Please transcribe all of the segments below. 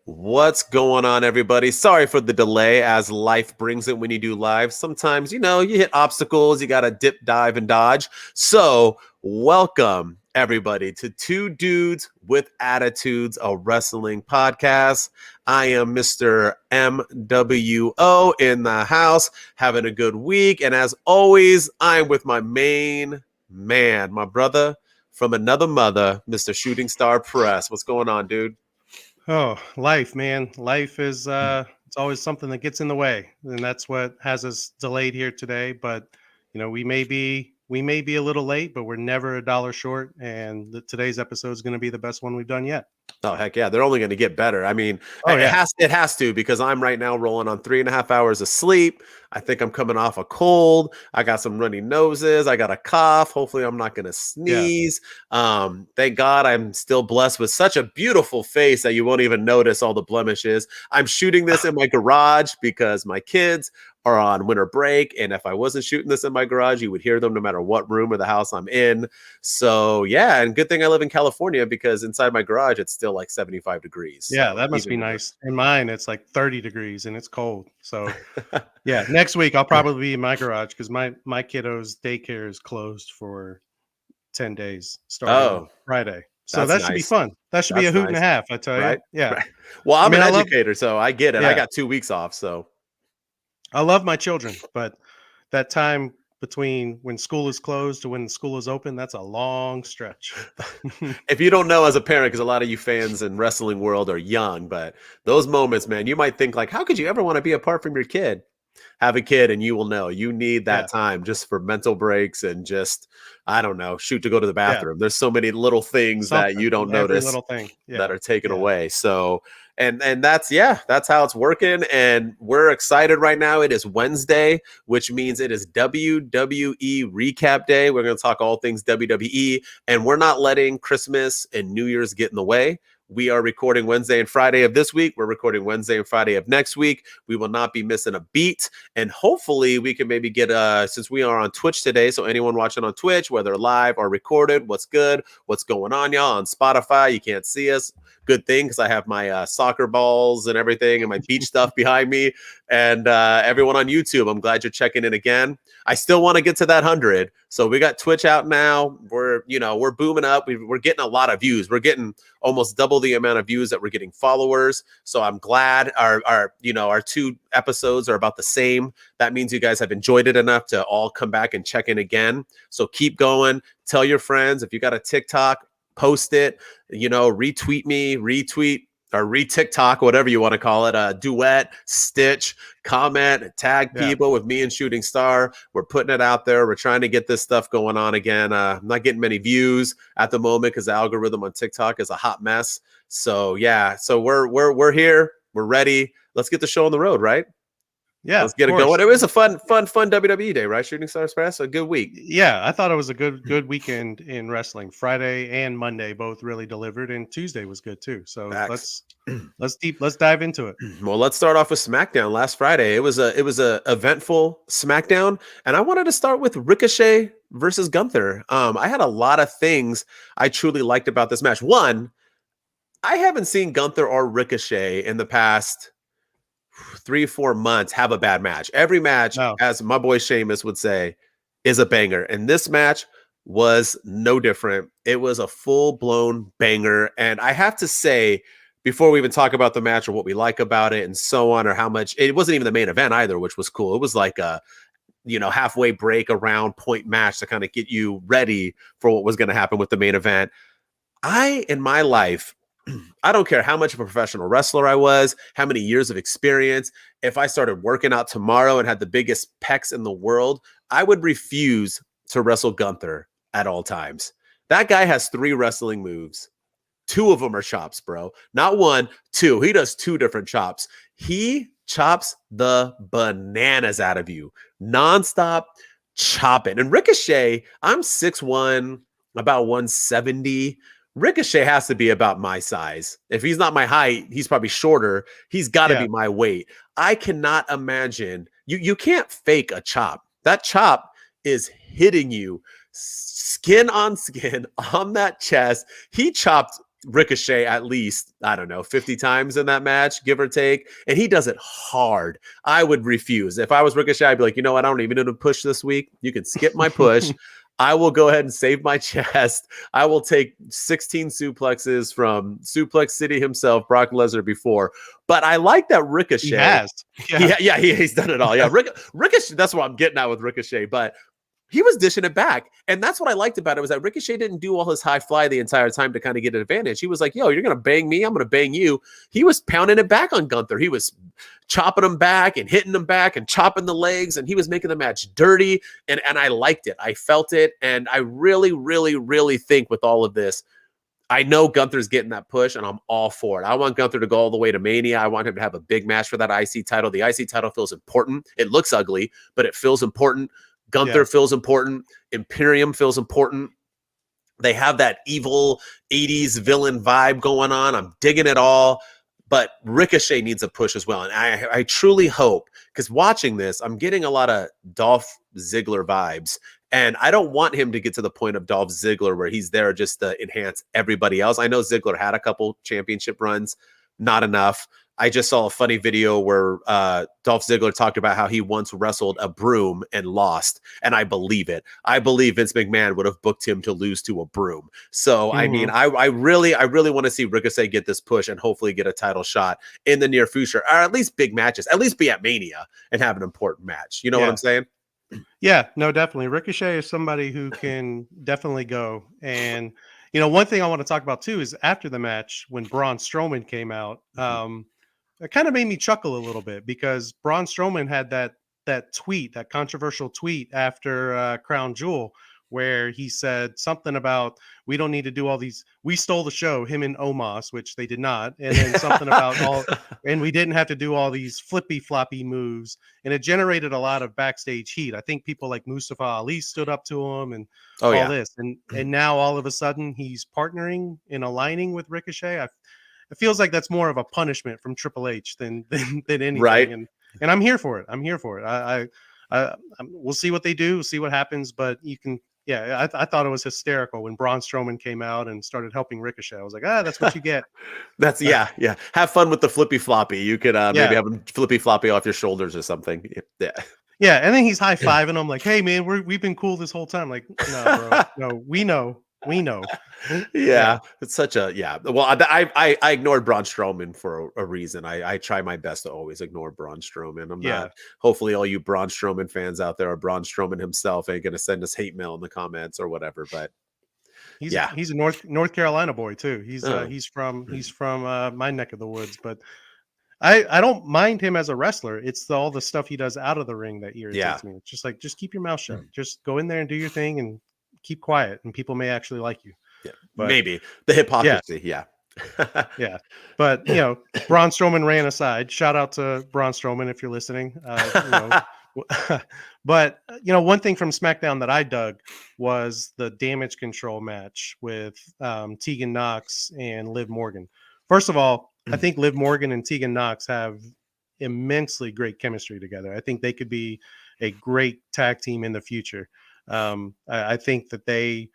What's going on, everybody? Sorry for the delay as life brings it when you do live. Sometimes, you hit obstacles, you got to dip, dive, and dodge. So, welcome, everybody, to Two Dudes with Attitudes, a wrestling podcast. I am Mr. MWO in the house, having a good week. And as always, I'm with my main man, my brother from another mother, Mr. Shooting Star Press. What's going on, dude? Oh, life, man. Life is it's always something that gets in the way. And that's what has us delayed here today. But we may be a little late, but we're never a dollar short. And today's episode is going to be the best one we've done yet. Oh, heck yeah. They're only going to get better. I mean, Oh it yeah. has to, because I'm right now rolling on 3.5 hours of sleep. I think I'm coming off a cold. I got some runny noses. I got a cough. Hopefully I'm not going to Yeah. sneeze. Thank God I'm still blessed with such a beautiful face that you won't even notice all the blemishes. I'm shooting this in my garage because my kids are on winter break. And if I wasn't shooting this in my garage, you would hear them no matter what room of the house I'm in. So yeah, and good thing I live in California, because inside my garage it's still like 75 degrees. Yeah, So that must be even nice. In mine, it's like 30 degrees and it's cold. So yeah, next week I'll probably be in my garage because my kiddo's daycare is closed for 10 days starting Oh, Friday. So that's that should be nice. fun. That should be a That's hoot and a nice. half, I tell you. Right? Yeah. Right. Well, I I'm mean, an I love educator, so I get it. I yeah. got 2 weeks off. So I love my children, but that time between when school is closed to when school is open, that's a long stretch. if you don't know as a parent, because a lot of you fans in wrestling world are young, but those moments, man, you might think like, how could you ever want to be apart from your kid? Have a kid and you will know you need Yeah, that time just for mental breaks and just, I don't know, shoot to go to the yeah, bathroom. There's so many little things that you something, don't every notice little thing. that Yeah, are taken yeah, away. So, and that's, yeah, that's how it's working. And we're excited right now. It is Wednesday, which means it is WWE recap day. We're going to talk all things WWE, and we're not letting Christmas and New Year's get in the way. We are recording Wednesday and Friday of this week. We're recording Wednesday and Friday of next week. We will not be missing a beat. And hopefully we can maybe get, since we are on Twitch today, so anyone watching on Twitch, whether live or recorded, what's good? What's going on, y'all? On Spotify, you can't see us. Good thing, because I have my soccer balls and everything and my beach stuff behind me. And everyone on YouTube, I'm glad you're checking in again. I still want to get to that 100. So we got Twitch out now. We're booming up. We're getting a lot of views. We're getting almost double the amount of views that we're getting followers. So I'm glad our 2 episodes are about the same. That means you guys have enjoyed it enough to all come back and check in again. So keep going. Tell your friends. If you got a TikTok, post it, retweet me, or re-TikTok, whatever you want to call it, duet, stitch, comment, tag yeah. people with me and Shooting Star. We're putting it out there. We're trying to get this stuff going on again. I'm not getting many views at the moment because the algorithm on TikTok is a hot mess. So yeah, so we're here. We're ready. Let's get the show on the road, right? Yeah, Let's get of it going. course. It was a fun WWE day, right? Shooting Stars Press, a good week. Yeah, I thought it was a good weekend in wrestling. Friday and Monday both really delivered, and Tuesday was good too. So Facts. let's dive into it. Well, let's start off with Smackdown last Friday. It was a eventful Smackdown, and I wanted to start with Ricochet versus Gunther. I had a lot of things I truly liked about this match. One, I haven't seen Gunther or Ricochet in the past 3-4 months have a bad match. Every match, No, as my boy Sheamus would say, is a banger, and this match was no different. It was a full-blown banger, and I have to say, before we even talk about the match or what we like about it and so on, or how much, it wasn't even the main event either, which was cool. It was like a halfway break around point match to kind of get you ready for what was going to happen with the main event. In my life, I don't care how much of a professional wrestler I was, how many years of experience. If I started working out tomorrow and had the biggest pecs in the world, I would refuse to wrestle Gunther at all times. That guy has 3 wrestling moves. 2 of them are chops, bro. Not 1, 2. He does 2 different chops. He chops the bananas out of you. Nonstop chopping. And Ricochet, I'm 6'1", about 170. Ricochet has to be about my size. If he's not my height, he's probably shorter. He's got to yeah, be my weight. I cannot imagine. You can't fake a chop. That chop is hitting you skin on skin on that chest. He chopped Ricochet at least, I don't know, 50 times in that match, give or take. And he does it hard. I would refuse. If I was Ricochet, I'd be like, you know what? I don't even need to push this week. You can skip my push. I will go ahead and save my chest. I will take 16 suplexes from Suplex City himself, Brock Lesnar, before. But I like that Ricochet. He has. Yeah, he's done it all. Yeah, Ricochet, that's what I'm getting at with Ricochet. But he was dishing it back. And that's what I liked about it, was that Ricochet didn't do all his high fly the entire time to kind of get an advantage. He was like, yo, you're going to bang me, I'm going to bang you. He was pounding it back on Gunther. He was chopping him back and hitting him back and chopping the legs, and he was making the match dirty. And I liked it. I felt it. And I really, really, really think with all of this, I know Gunther's getting that push, and I'm all for it. I want Gunther to go all the way to Mania. I want him to have a big match for that IC title. The IC title feels important. It looks ugly, but it feels important. Gunther feels important. Imperium feels important. They have that evil 80s villain vibe going on. I'm digging it all. But Ricochet needs a push as well. And I truly hope, because watching this, I'm getting a lot of Dolph Ziggler vibes. And I don't want him to get to the point of Dolph Ziggler where he's there just to enhance everybody else. I know Ziggler had a couple championship runs, not enough. I just saw a funny video where Dolph Ziggler talked about how he once wrestled a broom and lost, and I believe it. I believe Vince McMahon would have booked him to lose to a broom. So, I mean, I really want to see Ricochet get this push and hopefully get a title shot in the near future, or at least big matches, at least be at Mania and have an important match. You know what I'm saying? Yeah, no, definitely. Ricochet is somebody who can definitely go. And, you know, one thing I want to talk about too is after the match, when Braun Strowman came out, it kind of made me chuckle a little bit, because Braun Strowman had that tweet, that controversial tweet after Crown Jewel, where he said something about, we don't need to do all these, we stole the show, him and Omos, which they did not, and then something about and we didn't have to do all these flippy floppy moves, and it generated a lot of backstage heat. I think people like Mustafa Ali stood up to him and this, and now all of a sudden he's partnering and aligning with Ricochet. It feels like that's more of a punishment from Triple H than anything. Right. And I'm here for it. I'm here for it. We'll see what they do, see what happens, but you can. Yeah, I thought it was hysterical when Braun Strowman came out and started helping Ricochet. I was like, that's what you get. That's yeah. Have fun with the flippy floppy. You could maybe have a flippy floppy off your shoulders or something. Yeah. Yeah, and then he's high fiving him like, "Hey man, we've been cool this whole time." Like, no, bro, no, we know. Yeah, it's such a Well, I ignored Braun Strowman for a reason. I try my best to always ignore Braun Strowman. I'm not. Hopefully, all you Braun Strowman fans out there, or Braun Strowman himself, ain't gonna send us hate mail in the comments or whatever. But he's a North Carolina boy too. He's from my neck of the woods. But I don't mind him as a wrestler. It's all the stuff he does out of the ring that irritates me. It's just like, just keep your mouth shut. Just go in there and do your thing and keep quiet, and people may actually like you. But, maybe the hypocrisy. Yeah. But Braun Strowman ran aside. Shout out to Braun Strowman if you're listening. But one thing from SmackDown that I dug was the Damage Control match with Tegan Nox and Liv Morgan. First of all, I think Liv Morgan and Tegan Nox have immensely great chemistry together. I think they could be a great tag team in the future. I think that they,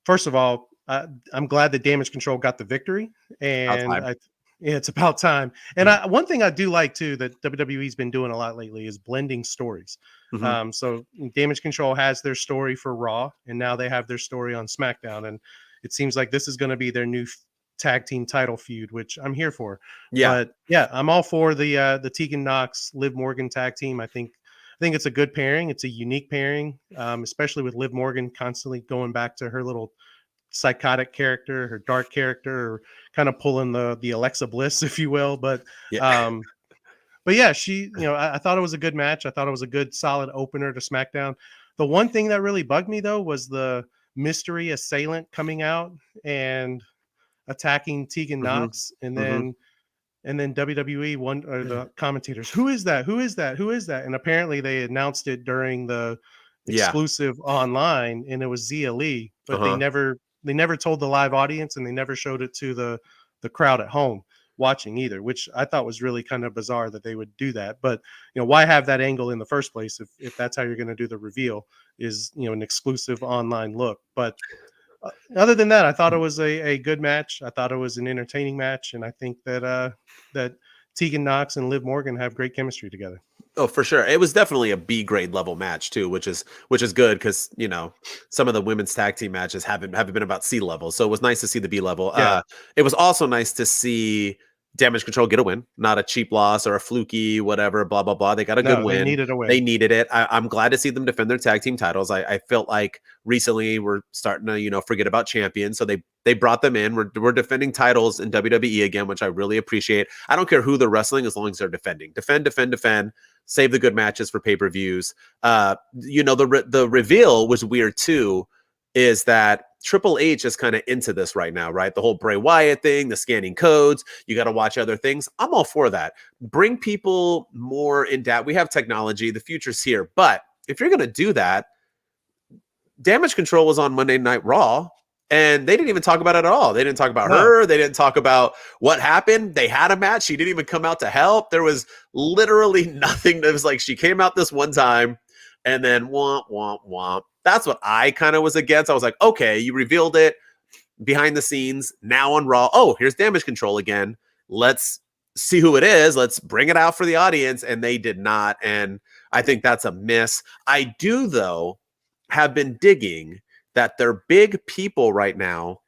first of all, I'm glad that Damage Control got the victory, and it's about time. And one thing I do like too that WWE's been doing a lot lately is blending stories. So Damage Control has their story for Raw, and now they have their story on SmackDown, and it seems like this is going to be their new tag team title feud, which I'm here for. But I'm all for the Tegan Nox Liv Morgan tag team. I think it's a good pairing. It's a unique pairing, especially with Liv Morgan constantly going back to her little psychotic character, her dark character, or kind of pulling the Alexa Bliss, if you will. But she, I thought it was a good match. I thought it was a good, solid opener to SmackDown. The one thing that really bugged me though was the mystery assailant coming out and attacking Tegan Nox, and then WWE or the commentators, who is that? And apparently they announced it during the exclusive online, and it was Zia Lee, but they never told the live audience, and they never showed it to the crowd at home watching either, which I thought was really kind of bizarre that they would do that. But why have that angle in the first place if that's how you're going to do the reveal, is an exclusive online look. But Other than that, I thought it was a good match. I thought it was an entertaining match, and I think that that Tegan Knox and Liv Morgan have great chemistry together. Oh, for sure. It was definitely a B grade level match too, which is good because some of the women's tag team matches haven't been about C level. So it was nice to see the B level. Yeah. It was also nice to see Damage Control get a win, not a cheap loss or a fluky whatever. Blah blah blah. They got a good No, they win. needed a win. They needed it. I'm glad to see them defend their tag team titles. I felt like recently we're starting to forget about champions, so they brought them in. We're defending titles in WWE again, which I really appreciate. I don't care who they're wrestling as long as they're defending. Defend. Save the good matches for pay-per-views. The reveal was weird too, is that Triple H is kind of into this right now, right? The whole Bray Wyatt thing, the scanning codes, you got to watch other things. I'm all for that. Bring people more in depth. We have technology, the future's here. But if you're going to do that, Damage Control was on Monday Night Raw, and they didn't even talk about it at all. They didn't talk about her. They didn't talk about what happened. They had a match. She didn't even come out to help. There was literally nothing. That was like she came out this one time and then womp, womp, womp. That's what I kind of was against. I was like, okay, you revealed it behind the scenes. Now on Raw, oh, here's Damage Control again. Let's see who it is. Let's bring it out for the audience. And they did not. And I think that's a miss. I do, though, have been digging that they're big people right now,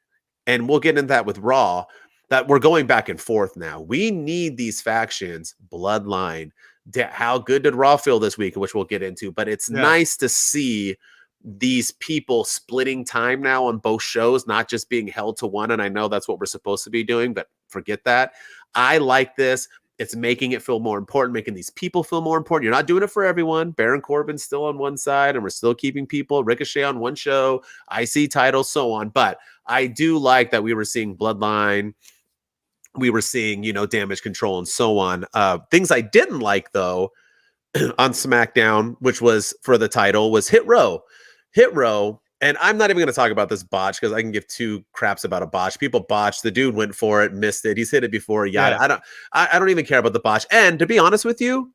and we'll get into that with Raw, that we're going back and forth now. We need these factions, Bloodline. How good did Raw feel this week, which we'll get into, but it's nice to see these people splitting time now on both shows, not just being held to one, and I know that's what we're supposed to be doing, but forget that. I like this. It's making it feel more important, making these people feel more important. You're not doing it for everyone. Baron Corbin's still on one side, and we're still keeping people. Ricochet on one show, IC titles, so on. But I do like that we were seeing Bloodline. We were seeing, Damage Control and so on. Things I didn't like, though, on SmackDown, which was for the title, was Hit Row. Hit Row. And I'm not even going to talk about this botch because I can give two craps about a botch. People botched. The dude went for it, missed it. He's hit it before. Yada. Yeah. I don't even care about the botch. And to be honest with you,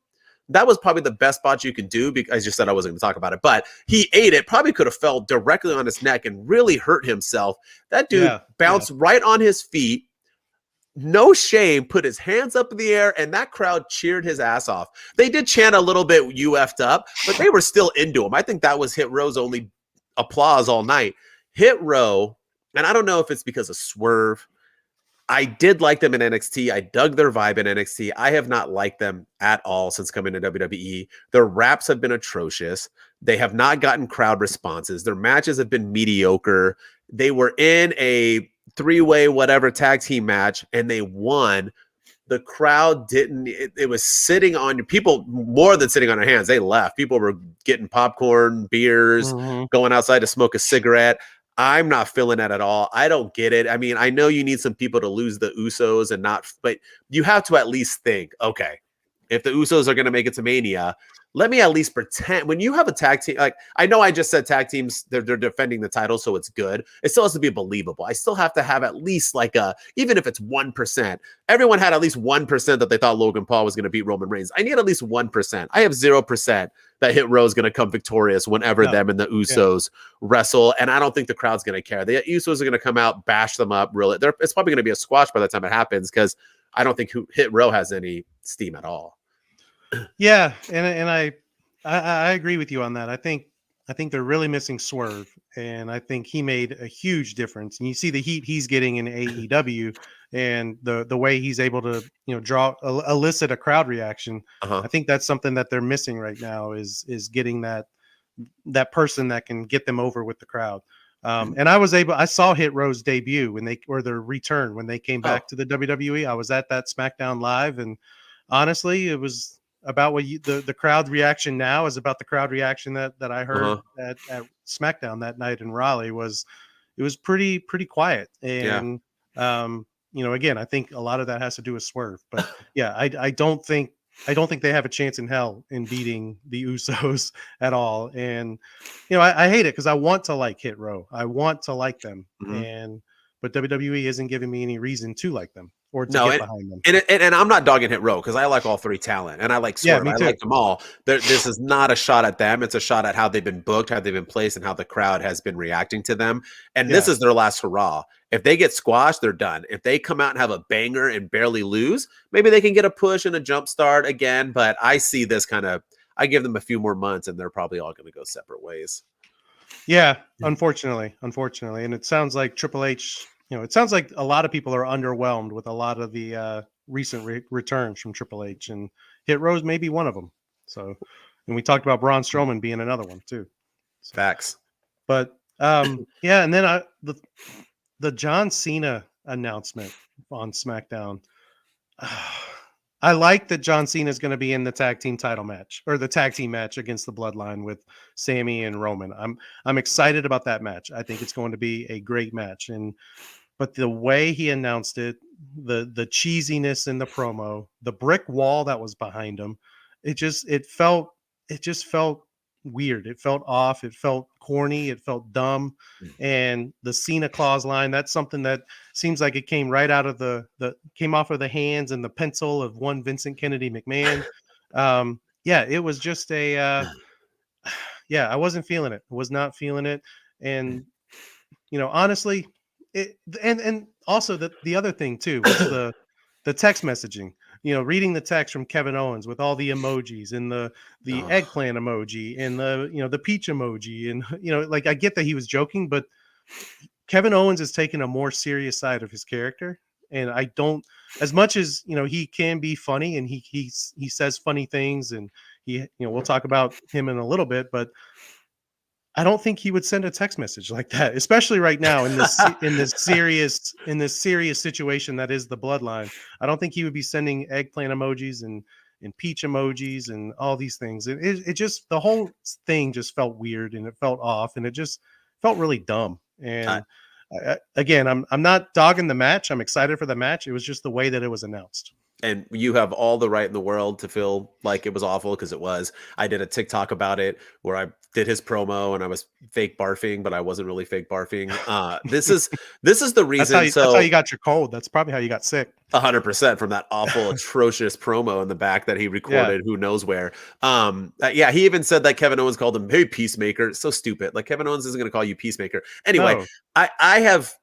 that was probably the best botch you can do because I just said I wasn't going to talk about it. But he ate it. Probably could have fell directly on his neck and really hurt himself. That dude bounced right on his feet. No shame, put his hands up in the air, and that crowd cheered his ass off. They did chant a little bit, "You effed up," but they were still into him. I think that was Hit Row's only applause all night. Hit Row, and I don't know if it's because of Swerve. I did like them in NXT. I dug their vibe in NXT. I have not liked them at all since coming to WWE. Their raps have been atrocious. They have not gotten crowd responses. Their matches have been mediocre. They were in a three-way whatever tag team match and they won. The crowd didn't, it was sitting on people more than sitting on their hands. They left. People were getting popcorn, beers, going outside to smoke a cigarette. I'm not feeling that at all. I don't get it. I mean, I know you need some people to lose the Usos and not, but you have to at least think, okay, if the Usos are going to make it to Mania, let me at least pretend. When you have a tag team, like I know I just said tag teams, they're defending the title, so it's good. It still has to be believable. I still have to have at least like even if it's 1%. Everyone had at least 1% that they thought Logan Paul was going to beat Roman Reigns. I need at least 1%. I have 0% that Hit Row is going to come victorious whenever them and the Usos wrestle, and I don't think the crowd's going to care. The Usos are going to come out, bash them up. Really, it's probably going to be a squash by the time it happens because I don't think Hit Row has any steam at all. Yeah, and I agree with you on that. I think they're really missing Swerve, and I think he made a huge difference. And you see the heat he's getting in AEW, and the way he's able to elicit a crowd reaction. I think that's something that they're missing right now is getting that person that can get them over with the crowd. And I saw Hit Row's debut their return when they came back to the WWE. I was at that SmackDown Live, and honestly, it was about what the crowd reaction now is about the crowd reaction that I heard at SmackDown that night in Raleigh. It was pretty quiet. And again, I think a lot of that has to do with Swerve. But yeah, I don't think they have a chance in hell in beating the Usos at all. And I hate it because I want to like Hit Row. I want to like them. But WWE isn't giving me any reason to like them. or to No, get and behind them. and I'm not dogging Hit Row because I like all three talent and I like Yeah, Swerve. me I too. like them all. This is not a shot at them. It's a shot at how they've been booked, how they've been placed, and how the crowd has been reacting to them. And this Yeah. is their last hurrah. If they get squashed, they're done. If they come out and have a banger and barely lose, maybe they can get a push and a jump start again. But I see this kind of, I give them a few more months and they're probably all going to go separate ways. Yeah, unfortunately, and it sounds like Triple H. It sounds like a lot of people are underwhelmed with a lot of the recent returns from Triple H, and Hit Rose may be one of them. So, and we talked about Braun Strowman being another one too. So, Facts. but yeah, and then the John Cena announcement on SmackDown. I like that John Cena is going to be in the tag team title match or the tag team match against the Bloodline with Sammy and Roman. I'm excited about that match. I think it's going to be a great match. But the way he announced it, the cheesiness in the promo, the brick wall that was behind him, it just felt weird. It felt off. It felt corny. It felt dumb. And the Cena clause line, that's something that seems like it came right out of the came off of the hands and the pencil of one Vincent Kennedy McMahon. Yeah, it was just a yeah, I wasn't feeling it. I was not feeling it. And honestly, and also the other thing too was the text messaging. Reading the text from Kevin Owens with all the emojis and the Oh, eggplant emoji and the peach emoji, and like, I get that he was joking, but Kevin Owens has taken a more serious side of his character, and I don't, as much as he can be funny and he says funny things, and we'll talk about him in a little bit, but I don't think he would send a text message like that, especially right now in this serious situation that is the Bloodline. I don't think he would be sending eggplant emojis and peach emojis and all these things. It just, the whole thing just felt weird and it felt off and it just felt really dumb. I, And again, I'm not dogging the match. I'm excited for the match. It was just the way that it was announced. and you have all the right in the world to feel like it was awful because it was. I did a TikTok about it where I did his promo and I was fake barfing, but I wasn't really fake barfing. This is the That's how reason. you So got your cold. That's probably how you got sick. 100% from that awful, atrocious promo in the back that he Yeah. recorded, who knows where. Yeah, he even said that Kevin Owens called him, "Hey, Peacemaker." So stupid. Like Kevin Owens isn't going to call you Peacemaker. Anyway, No. I have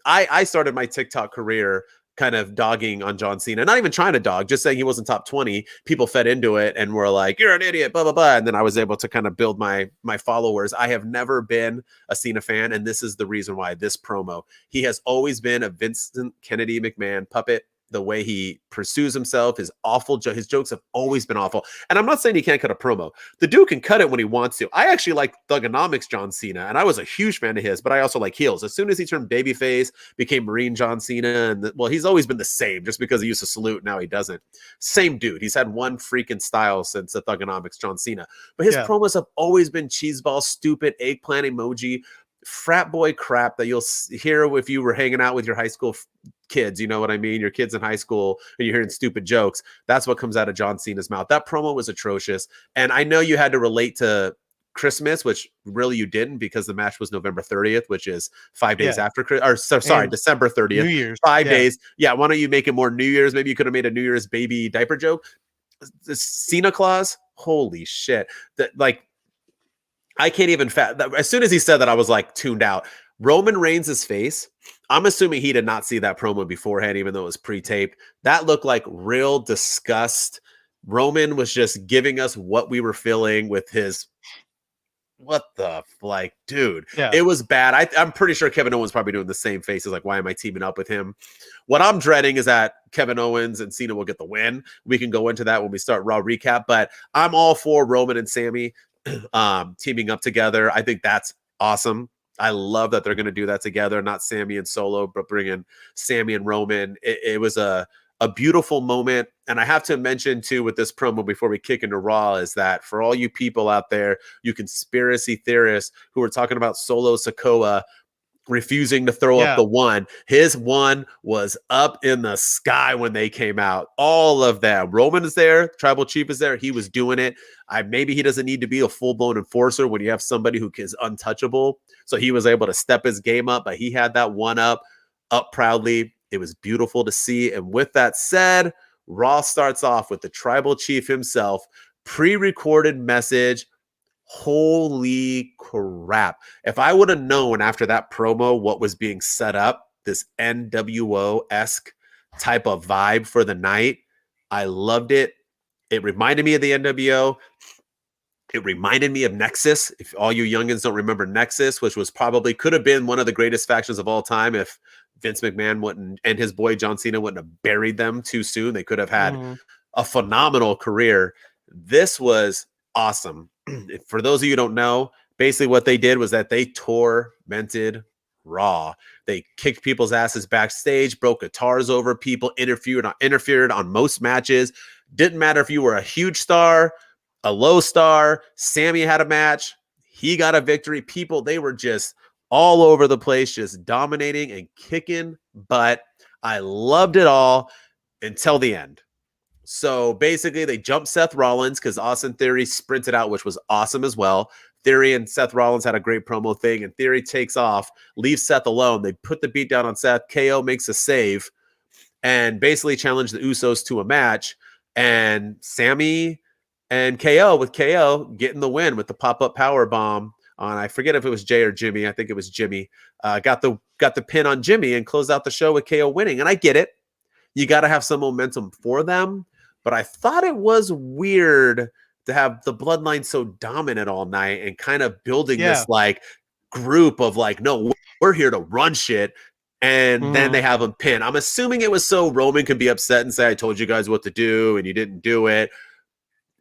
I started my TikTok career kind of dogging on John Cena, not even trying to dog, just saying he wasn't top 20. People fed into it and were like, "You're an idiot," blah blah blah. And then I was able to kind of build my followers. I have never been a Cena fan, and this is the reason why. This promo, he has always been a Vincent Kennedy McMahon puppet. The way he pursues himself, his awful his jokes have always been awful. And I'm not saying he can't cut a promo. The dude can cut it when he wants to. I actually like Thugonomics John Cena, and I was a huge fan of his, but I also like heels. As soon as he turned babyface, became Marine John Cena, and well, he's always been the same. Just because he used to salute, now he doesn't. Same dude. He's had one freaking style since the Thugonomics John Cena, but his Yeah. promos have always been cheeseball, stupid eggplant emoji, frat boy crap that you'll hear if you were hanging out with your high school kids. You know what I mean? Your kids in high school and you're hearing stupid jokes. That's what comes out of John Cena's mouth. That promo was atrocious. And I know you had to relate to Christmas, which really you didn't, because the match was November 30th, which is 5 days Yeah. after, or sorry, And December 30th. New Year's. 5 days. Yeah. Why don't you make it more New Year's? Maybe you could have made a New Year's baby diaper joke. The Cena Claus, holy shit. That, like, I can't even as soon as he said that, I was like tuned out. Roman Reigns' face, I'm assuming he did not see that promo beforehand, even though it was pre-taped. That looked like real disgust. Roman was just giving us what we were feeling with his what the like, dude. Yeah. It was bad. I'm pretty sure Kevin Owens probably doing the same faces, like, why am I teaming up with him? What I'm dreading is that Kevin Owens and Cena will get the win. We can go into that when we start Raw recap, but I'm all for Roman and Sammy teaming up together. I think that's awesome. I love that they're going to do that together, not Sammy and Solo, but bringing Sammy and Roman. It was a beautiful moment. And I have to mention too, with this promo before we kick into Raw, is that for all you people out there, you conspiracy theorists who are talking about Solo Sikoa refusing to throw up Yeah. the one, his one was up in the sky when they came out. All of them. Roman is there, Tribal Chief is there. He was doing it. Maybe he doesn't need to be a full-blown enforcer when you have somebody who is untouchable. So he was able to step his game up, but he had that one up proudly. It was beautiful to see. And with that said, Raw starts off with the tribal chief himself, pre-recorded message. Holy crap. If I would have known after that promo what was being set up, this NWO-esque type of vibe for the night, I loved it. It reminded me of the NWO. It reminded me of Nexus. If all you youngins don't remember Nexus, which was probably could have been one of the greatest factions of all time if Vince McMahon wouldn't and his boy John Cena wouldn't have buried them too soon. They could have had a phenomenal career. This was awesome. For those of you who don't know, basically what they did was that they tormented Raw. They kicked people's asses backstage, broke guitars over people, interfered on most matches. Didn't matter if you were a huge star, a low star. Sammy had a match. He got a victory. People, they were just all over the place, just dominating and kicking butt. I loved it all until the end. So basically, they jumped Seth Rollins because Austin Theory sprinted out, which was awesome as well. Theory and Seth Rollins had a great promo thing, and Theory takes off, leaves Seth alone. They put the beat down on Seth. KO makes a save and basically challenged the Usos to a match. And Sammy and KO, with KO getting the win with the pop-up power bomb on, I forget if it was Jay or Jimmy. I think it was Jimmy. Got the pin on Jimmy and closed out the show with KO winning. And I get it. You got to have some momentum for them. But I thought it was weird to have the Bloodline so dominant all night and kind of building this like group of like, no, we're here to run shit. And then they have him pin. I'm assuming it was so Roman could be upset and say, I told you guys what to do and you didn't do it.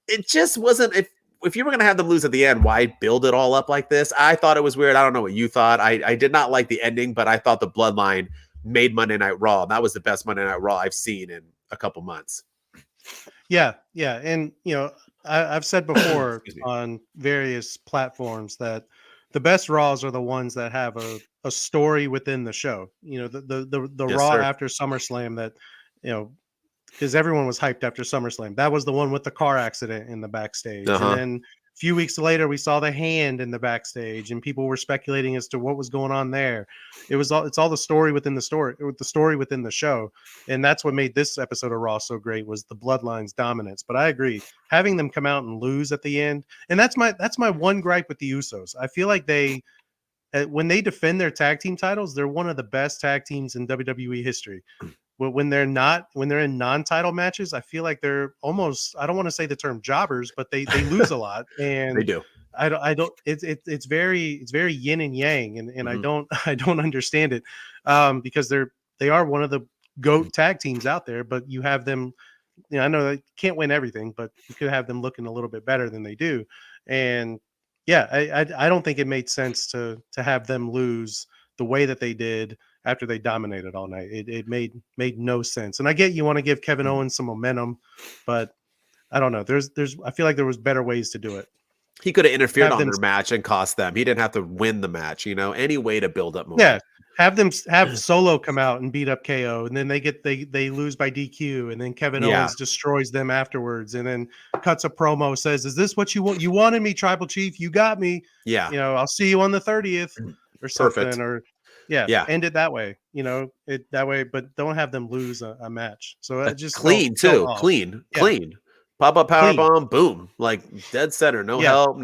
It just wasn't, if you were going to have them lose at the end, why build it all up like this? I thought it was weird. I don't know what you thought. I did not like the ending, but I thought the Bloodline made Monday Night Raw. That was the best Monday Night Raw I've seen in a couple months. Yeah. And, I've said before on various platforms that the best Raws are the ones that have a story within the show. The Yes, Raw sir. after SummerSlam that, because everyone was hyped after SummerSlam. That was the one with the car accident in the backstage. And then a few weeks later, we saw the hand in the backstage and people were speculating as to what was going on there. It's all the story within the story, with the story within the show. And that's what made this episode of Raw so great, was the Bloodline's dominance. But I agree, having them come out and lose at the end. And that's my one gripe with the Usos. I feel like when they defend their tag team titles, they're one of the best tag teams in WWE history. When they're in non-title matches, I feel like they're almost, I don't want to say the term jobbers, but they lose a lot. And they do. I don't, it's very yin and yang. And I don't understand it because they are one of the GOAT tag teams out there, but you have them, I know they can't win everything, but you could have them looking a little bit better than they do. And yeah, I don't think it made sense to have them lose the way that they did after they dominated all night. It made no sense. And I get you want to give Kevin Owens some momentum, but I don't know. I feel like there was better ways to do it. He could have interfered on their match and cost them. He didn't have to win the match, any way to build up momentum. Yeah. Have Solo come out and beat up KO, and then they lose by DQ, and then Kevin Owens destroys them afterwards, and then cuts a promo, says, "Is this what you want? You wanted me, Tribal Chief. You got me. Yeah. I'll see you on the 30th or something." Perfect. Or end it that way. That way, but don't have them lose a match. So it just clean too. Clean. Pop up power bomb, boom, like dead center, no help,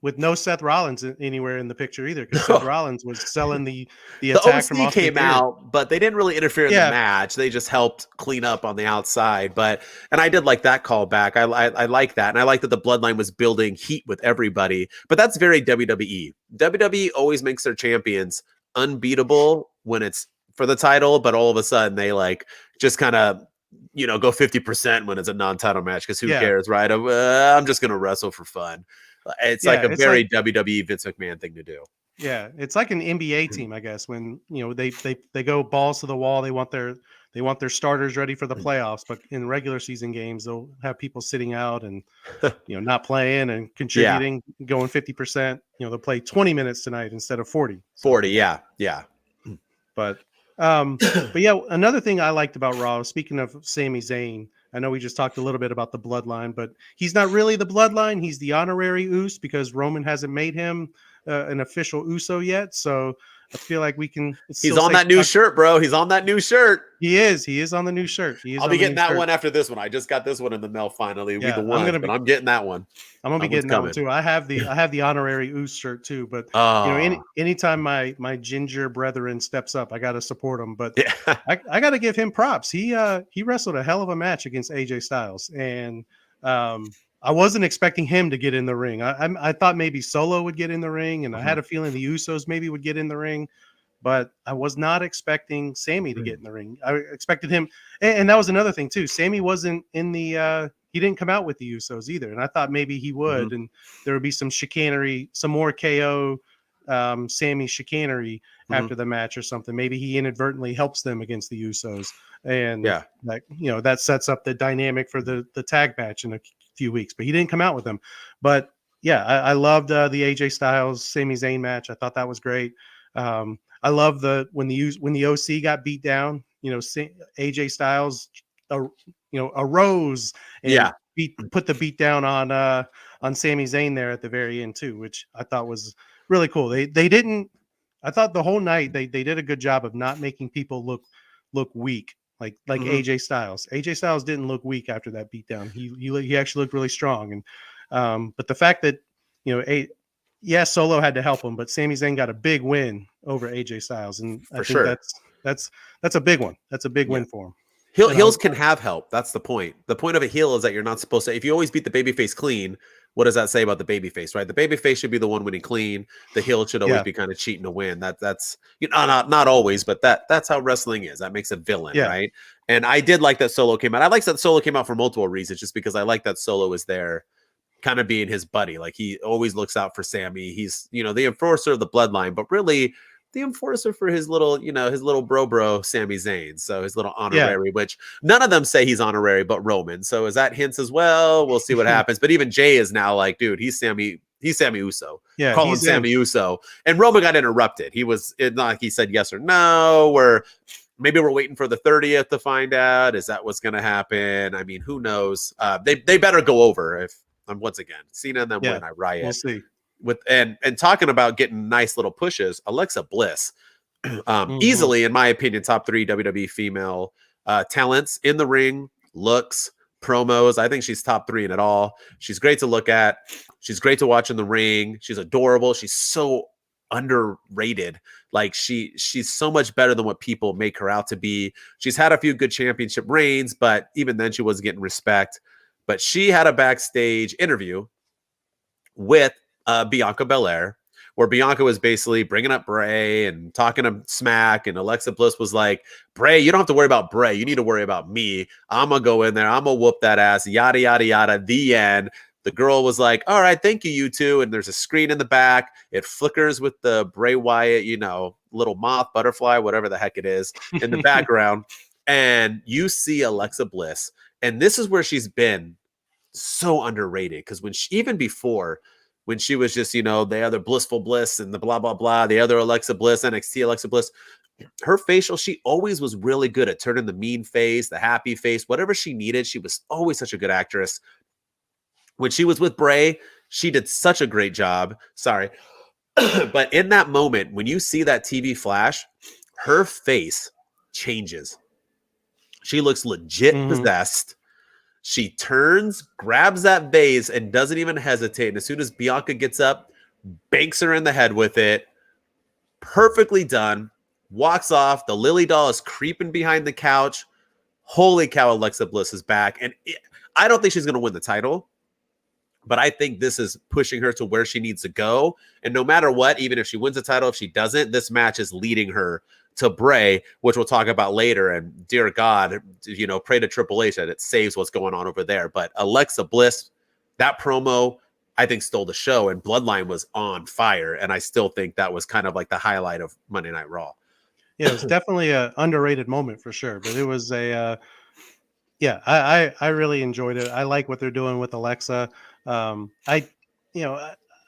with no Seth Rollins anywhere in the picture either, because Seth Rollins was selling the attack from OC came out, but they didn't really interfere in the match. They just helped clean up on the outside. And I did like that callback. I like that, and I like that the Bloodline was building heat with everybody. But that's very WWE. WWE always makes their champions unbeatable when it's for the title, but all of a sudden they like just kind of go 50% when it's a non-title match, because who cares, right? I'm just gonna wrestle for fun. It's like a very WWE Vince McMahon thing to do. Yeah, it's like an NBA team, I guess, when they go balls to the wall. They want their starters ready for the playoffs, but in regular season games, they'll have people sitting out and not playing and contributing, going 50%. They'll play 20 minutes tonight instead of 40. 40, yeah. But another thing I liked about Raw, speaking of Sami Zayn, I know we just talked a little bit about the Bloodline, but he's not really the Bloodline. He's the honorary Us, because Roman hasn't made him an official Uso yet. So I feel like we can He's still on say that new shirt, bro. He's on that new shirt. he is. He is on the new shirt. He is I'll on be the getting new that shirt. one after this one. I just got this one in the mail finally. It'll be the Yeah, one, but I'm getting that one. I'm gonna be That one's getting that one coming. too. I have the honorary Oos shirt too, but Oh, anytime my ginger brethren steps up, I gotta support him. But yeah. I gotta give him props. He wrestled a hell of a match against AJ Styles, and I wasn't expecting him to get in the ring. I thought maybe Solo would get in the ring, and I had a feeling the Usos maybe would get in the ring, but I was not expecting Sammy to get in the ring. I expected him, and that was another thing too. Sammy wasn't in the he didn't come out with the Usos either, and I thought maybe he would, and there would be some chicanery, some more KO Sammy chicanery after the match or something. Maybe he inadvertently helps them against the Usos, and Yeah. like that sets up the dynamic for the tag match in a few weeks. But he didn't come out with them. But yeah, I loved the AJ Styles Sami Zayn match. I thought that was great. I love when the OC got beat down. AJ Styles, arose and Yeah. put the beat down on Sami Zayn there at the very end too, which I thought was really cool. They didn't. I thought the whole night they did a good job of not making people look weak. Like AJ Styles. AJ Styles didn't look weak after that beatdown. He actually looked really strong. And but the fact that Solo had to help him, but Sami Zayn got a big win over AJ Styles, and I think that's a big one. That's a big win for him. Heels can have help. That's the point. The point of a heel is that you're not supposed to. If you always beat the babyface clean, what does that say about the babyface, right? The babyface should be the one winning clean. The heel should always be kind of cheating to win. That's not always, but that's how wrestling is. That makes a villain, right? And I did like that Solo came out. I like that Solo came out for multiple reasons, just because I like that Solo is there, kind of being his buddy. Like, he always looks out for Sammy. He's the enforcer of the bloodline, but really the enforcer for his little bro Sami Zayn. So his little honorary, which none of them say he's honorary but Roman. So is that hints as well? We'll see what happens. But even Jay is now like, dude, he's Sammy Uso. Yeah, call him Sammy Uso. And Roman got interrupted. It's not like he said yes or no, or maybe we're waiting for the 30th to find out. Is that what's gonna happen? I mean, who knows? They better go over. If once again, Cena and them win, I riot. We'll see. And talking about getting nice little pushes, Alexa Bliss, easily, in my opinion, top 3 WWE female talents in the ring, looks, promos. I think she's top 3 in it all. She's great to look at. She's great to watch in the ring. She's adorable. She's so underrated. Like, she's so much better than what people make her out to be. She's had a few good championship reigns, but even then she wasn't getting respect. But she had a backstage interview with Bianca Belair, where Bianca was basically bringing up Bray and talking to smack, and Alexa Bliss was like, Bray, you don't have to worry about Bray. You need to worry about me. I'm going to go in there. I'm going to whoop that ass, yada, yada, yada, the end. The girl was like, all right, thank you, you two. And there's a screen in the back. It flickers with the Bray Wyatt, little moth, butterfly, whatever the heck it is, in the background. And you see Alexa Bliss. And this is where she's been so underrated, because even before, when she was just, the other Blissful Bliss and the blah, blah, blah, the other Alexa Bliss, NXT Alexa Bliss, her facial, she always was really good at turning the mean face, the happy face, whatever she needed. She was always such a good actress. When she was with Bray, she did such a great job. Sorry. But in that moment, when you see that TV flash, her face changes. She looks legit possessed. She turns, grabs that vase, and doesn't even hesitate. And as soon as Bianca gets up, banks her in the head with it. Perfectly done. Walks off. The Lily doll is creeping behind the couch. Holy cow, Alexa Bliss is back. And I don't think she's going to win the title, but I think this is pushing her to where she needs to go. And no matter what, even if she wins the title, if she doesn't, this match is leading her to Bray, which we'll talk about later. And dear God, pray to Triple H that it saves what's going on over there. But Alexa Bliss, that promo, I think, stole the show, and Bloodline was on fire. And I still think that was kind of like the highlight of Monday Night Raw. Yeah, it was definitely an underrated moment for sure. But it was I really enjoyed it. I like what they're doing with Alexa. I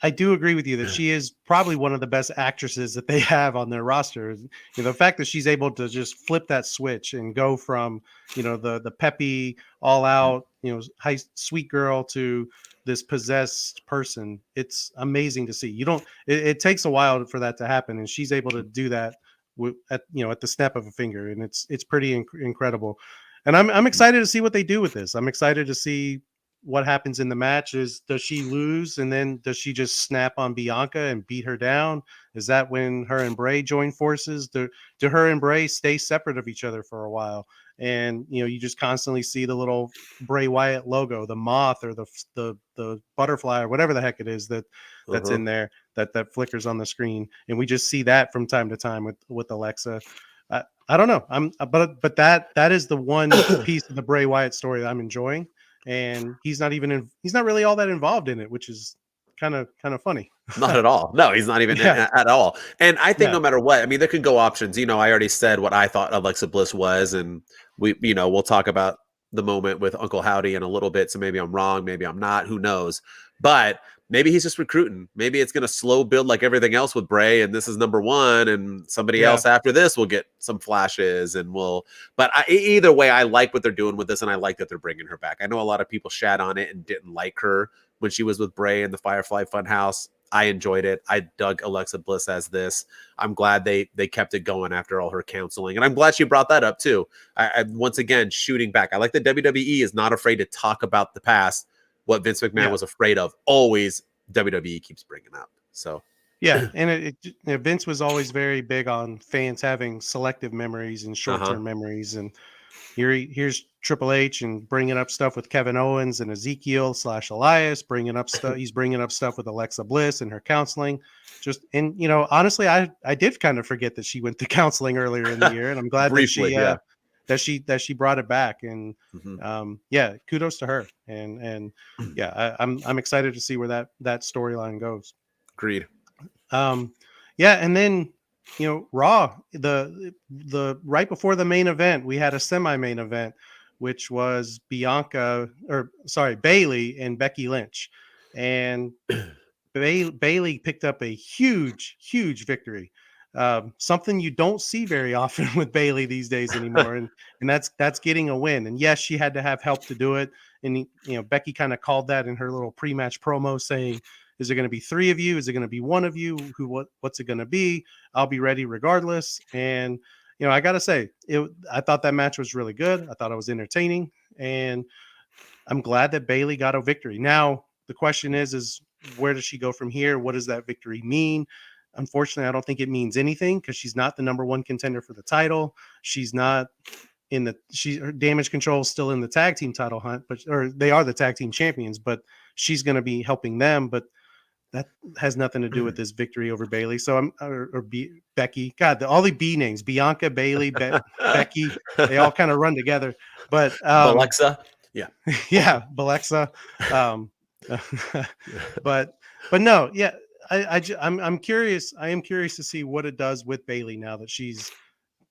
I do agree with you that she is probably one of the best actresses that they have on their roster. The fact that she's able to just flip that switch and go from, the peppy, all out, high sweet girl to this possessed person. It's amazing to see. You don't. It takes a while for that to happen, and she's able to do that at the snap of a finger, and it's pretty incredible. And I'm excited to see what they do with this. I'm excited to see what happens in the match. Does she lose and then does she just snap on Bianca and beat her down? Is that when her and Bray join forces? Do her and Bray stay separate of each other for a while? And you just constantly see the little Bray Wyatt logo, the moth or the butterfly or whatever the heck it is that's in there that flickers on the screen, and we just see that from time to time with Alexa. I don't know. But that is the one piece of the Bray Wyatt story that I'm enjoying. And he's not really all that involved in it, which is kind of funny. Not at all. No, he's not even at all. And I think no matter what, I mean, there could go options. I already said what I thought Alexa Bliss was, and we'll talk about the moment with Uncle Howdy in a little bit. So maybe I'm wrong, maybe I'm not, who knows? But maybe he's just recruiting. Maybe it's going to slow build like everything else with Bray, and this is number one, and somebody else after this will get some flashes, and but either way, I like what they're doing with this, and I like that they're bringing her back. I know a lot of people shat on it and didn't like her when she was with Bray in the Firefly Funhouse. I enjoyed it. I dug Alexa Bliss as this. I'm glad they kept it going after all her counseling, and I'm glad she brought that up too. I once again shooting back. I like that WWE is not afraid to talk about the past. What Vince McMahon was afraid of, always WWE keeps bringing up. So yeah, and Vince was always very big on fans having selective memories and short-term memories, and here's Triple H and bringing up stuff with Kevin Owens and Ezekiel / Elias, bringing up stuff. He's bringing up stuff with Alexa Bliss and her counseling. Honestly, I did kind of forget that she went to counseling earlier in the year, and I'm glad briefly, that she brought it back. And kudos to her. And I'm excited to see where that storyline goes. Agreed. And then Raw, the right before the main event, we had a semi-main event, which was Bayley and Becky Lynch, and Bayley picked up a huge victory. Something you don't see very often with Bayley these days anymore, and that's getting a win. And yes, she had to have help to do it. And Becky kind of called that in her little pre-match promo, saying, "Is it going to be 3 of you? Is it going to be 1 of you? What's it going to be? I'll be ready regardless." And I got to say, I thought that match was really good. I thought it was entertaining, and I'm glad that Bayley got a victory. Now the question is where does she go from here? What does that victory mean? Unfortunately, I don't think it means anything because she's not the number 1 contender for the title. She's not her Damage Control is still in the tag team title hunt, or they are the tag team champions, but she's going to be helping them. But that has nothing to do with this victory over Bayley. So Becky. God, all the B names: Bianca, Bayley, Becky. They all kind of run together. But Alexa, Alexa. But no, yeah. I'm curious. I am curious to see what it does with Bayley now that she's,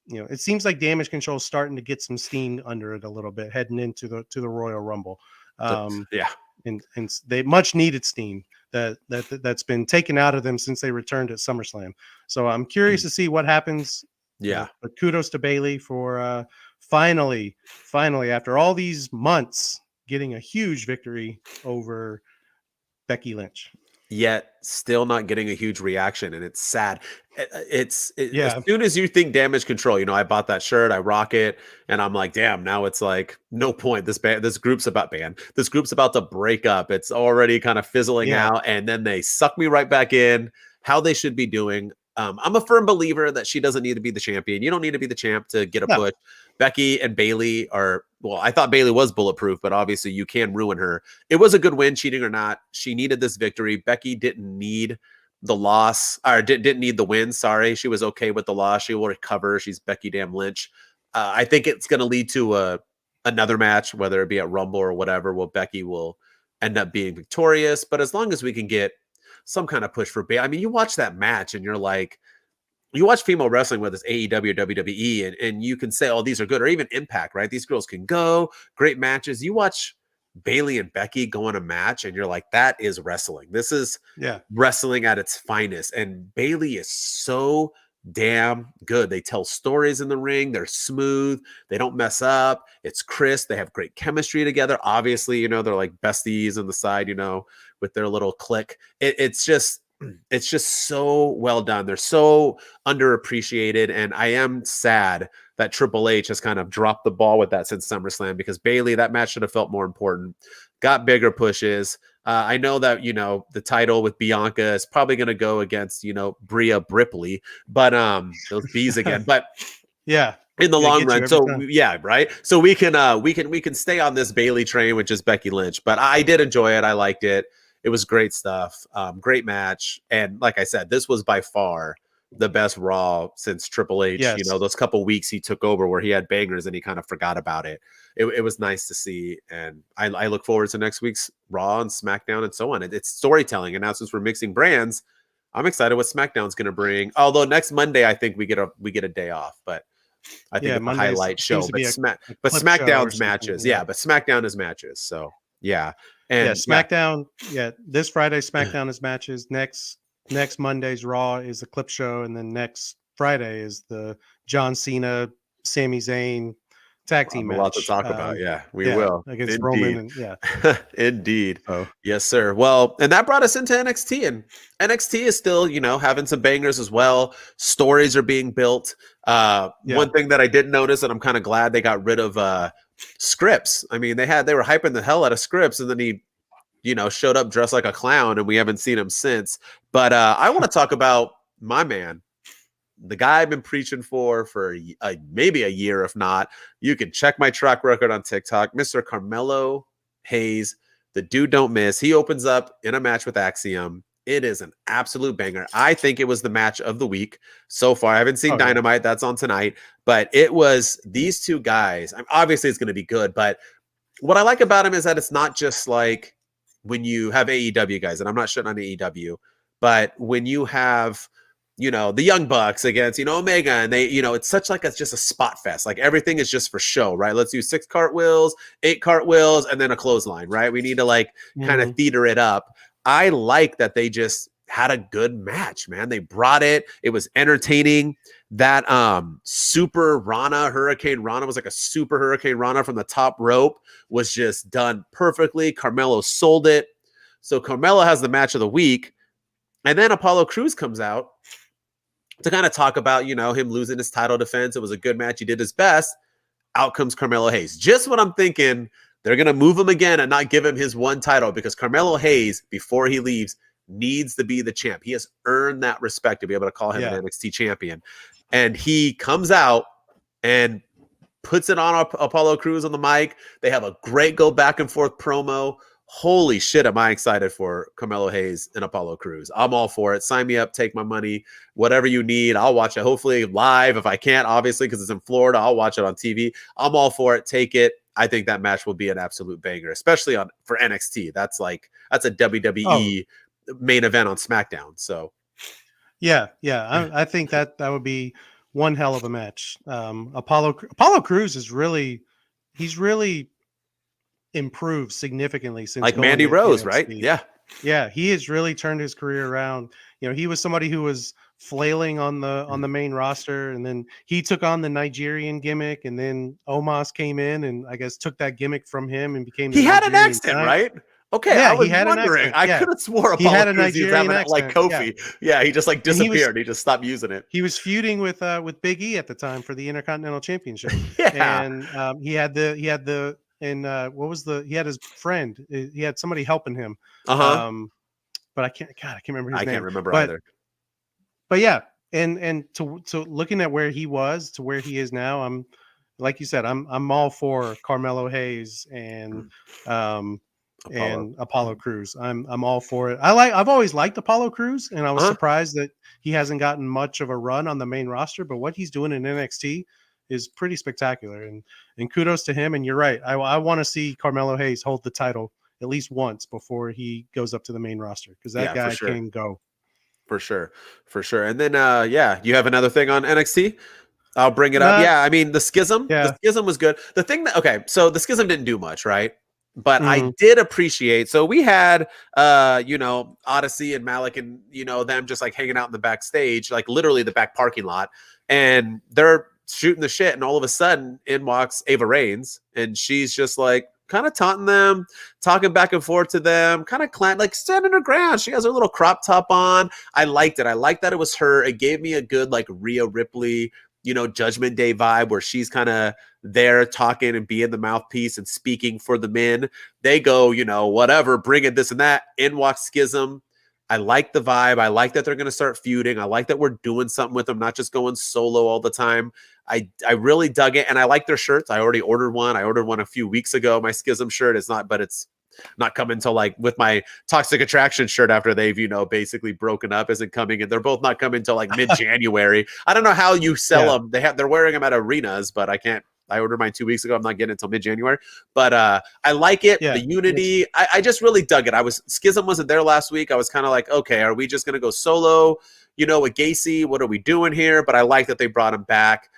it seems like Damage Control is starting to get some steam under it a little bit heading into the Royal Rumble. And they much needed steam that's been taken out of them since they returned at SummerSlam. So I'm curious to see what happens. Yeah. But kudos to Bayley for finally after all these months getting a huge victory over Becky Lynch. Yet still not getting a huge reaction, and it's sad. As soon as you think Damage Control, I bought that shirt, I rock it, and I'm like, damn, now it's like no point. This group's about to break up. It's already kind of fizzling out, and then they suck me right back in. How they should be doing. I'm a firm believer that she doesn't need to be the champion. You don't need to be the champ to get a push. Becky and Bayley I thought Bayley was bulletproof, but obviously you can ruin her. It was a good win, cheating or not. She needed this victory. Becky didn't need the loss, or didn't need the win. Sorry. She was okay with the loss. She will recover. She's Becky damn Lynch. I think it's going to lead to another match, whether it be at Rumble or whatever, where Becky will end up being victorious. But as long as we can get some kind of push for Bayley. I mean, you watch that match and you're like, you watch female wrestling, whether it's AEW or WWE, and you can say, oh, these are good, or even Impact, right? These girls can go, great matches. You watch Bailey and Becky going a match, and you're like, that is wrestling. This is Yeah. wrestling at its finest. And Bailey is so damn good. They tell stories in the ring. They're smooth. They don't mess up. It's crisp. They have great chemistry together. Obviously, they're like besties on the side, with their little click. It's just so well done. They're so underappreciated. And I am sad that Triple H has kind of dropped the ball with that since SummerSlam, because Bailey, that match should have felt more important, got bigger pushes. I know that, the title with Bianca is probably going to go against, Bria Bripley, but those bees again, but yeah, in the long run. So time. yeah, right. So we can stay on this Bailey train, which is Becky Lynch, but I did enjoy it. I liked it. It was great stuff. Great match. And like I said, this was by far the best Raw since Triple H, Yes. those couple weeks he took over where he had bangers and he kind of forgot about it. It was nice to see. And I look forward to next week's Raw and SmackDown and so on. It's storytelling. And now since we're mixing brands, I'm excited what SmackDown's going to bring. Although next Monday, I think we get a day off, but I think it's a highlight show. But SmackDown's matches. Yeah, but SmackDown is matches. So yeah. And SmackDown. Yeah, this Friday SmackDown is matches. Next Monday's Raw is a clip show, and then next Friday is the John Cena, Sami Zayn tag team match. A lot to talk about. Yeah, we will against Roman. Indeed. Yes, sir. Well, and that brought us into NXT, and NXT is still, having some bangers as well. Stories are being built. One thing that I did notice, and I'm kind of glad they got rid of Scripps. I mean, they were hyping the hell out of Scripps, and then he, showed up dressed like a clown, and we haven't seen him since. But I want to talk about my man, the guy I've been preaching for maybe a year, if not. You can check my track record on TikTok, Mr. Carmelo Hayes. The dude don't miss. He opens up in a match with Axiom. It is an absolute banger. I think it was the match of the week so far. I haven't seen Dynamite. That's on tonight. But it was these two guys. Obviously, it's going to be good. But what I like about him is that it's not just like when you have AEW guys, and I'm not shitting on AEW, but when you have, the Young Bucks against, Omega, and they, it's such like it's just a spot fest. Like everything is just for show, right? Let's do 6 cartwheels, 8 cartwheels, and then a clothesline, right? We need to kind of theater it up. I like that they just had a good match, man. They brought it. It was entertaining. That super Rana, Hurricane Rana was like a super Hurricane Rana from the top rope, was just done perfectly. Carmelo sold it. So Carmelo has the match of the week. And then Apollo Crews comes out to kind of talk about, him losing his title defense. It was a good match. He did his best. Out comes Carmelo Hayes. Just what I'm thinking. They're going to move him again and not give him his one title, because Carmelo Hayes, before he leaves, needs to be the champ. He has earned that respect to be able to call him an NXT champion. And he comes out and puts it on Apollo Crews on the mic. They have a great go back and forth promo. Holy shit, am I excited for Carmelo Hayes and Apollo Crews. I'm all for it. Sign me up, take my money, whatever you need. I'll watch it, hopefully live. If I can't, obviously, because it's in Florida, I'll watch it on TV. I'm all for it. Take it. I think that match will be an absolute banger, especially for NXT. That's a WWE main event on SmackDown. So I think that would be one hell of a match. Apollo Crews is really improved significantly since like Mandy Rose, right? Yeah, he has really turned his career around. He was somebody who was flailing on the main roster, and then he took on the Nigerian gimmick, and then Omos came in and I guess took that gimmick from him and became he had an accent, right? Okay, yeah, I was wondering. I could have swore he had a Crews Nigerian accent, like Kofi. Yeah, he just disappeared. He just stopped using it. He was feuding with Big E at the time for the Intercontinental Championship. And he had his friend. He had somebody helping him. But I can't remember his name. I can't remember either. But yeah, and to looking at where he was to where he is now, I'm like you said, I'm all for Carmelo Hayes and Apollo Crews. I'm all for it. I've always liked Apollo Crews, and I was surprised that he hasn't gotten much of a run on the main roster, but what he's doing in NXT is pretty spectacular, and kudos to him. And you're right. I want to see Carmelo Hayes hold the title at least once before he goes up to the main roster, because that guy can go. For sure. And then you have another thing on NXT? I'll bring it up. Yeah, I mean the Schism. The Schism was good. The thing so the Schism didn't do much, right? But I Mhm. did appreciate. So we had, Odyssey and Malik and them just like hanging out in the backstage, like literally the back parking lot, and they're shooting the shit. And all of a sudden, in walks Ava Reigns, and she's just like kind of taunting them, talking back and forth to them, kind of like standing her ground. She has her little crop top on. I liked it. I liked that it was her. It gave me a good like Rhea Ripley, Judgment Day vibe where she's kind of there talking and being the mouthpiece and speaking for the men. They go, whatever, bring it, this and that. In walks Schism. I like the vibe. I like that they're going to start feuding. I like that we're doing something with them, not just going solo all the time. I really dug it, and I like their shirts. I already ordered one. I ordered one a few weeks ago. My Schism shirt is not, but it's not coming until like with my Toxic Attraction shirt after they've basically broken up isn't coming, and they're both not coming until like mid-January. I don't know how you sell Yeah. them. They're wearing them at arenas, but I can't. I ordered mine 2 weeks ago. I'm not getting it until mid-January, but I like it. Yeah. The unity, I just really dug it. Schism wasn't there last week. I was kind of like, okay, are we just gonna go solo? With Gacy, what are we doing here? But I like that they brought him back.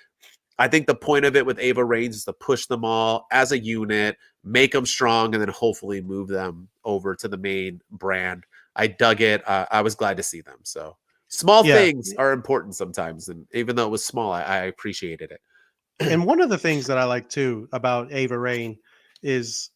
I think the point of it with Ava Reigns is to push them all as a unit, make them strong, and then hopefully move them over to the main brand. I dug it. I was glad to see them. So small Yeah. things are important sometimes, and even though it was small, I appreciated it. And one of the things that I like too about Ava Rain is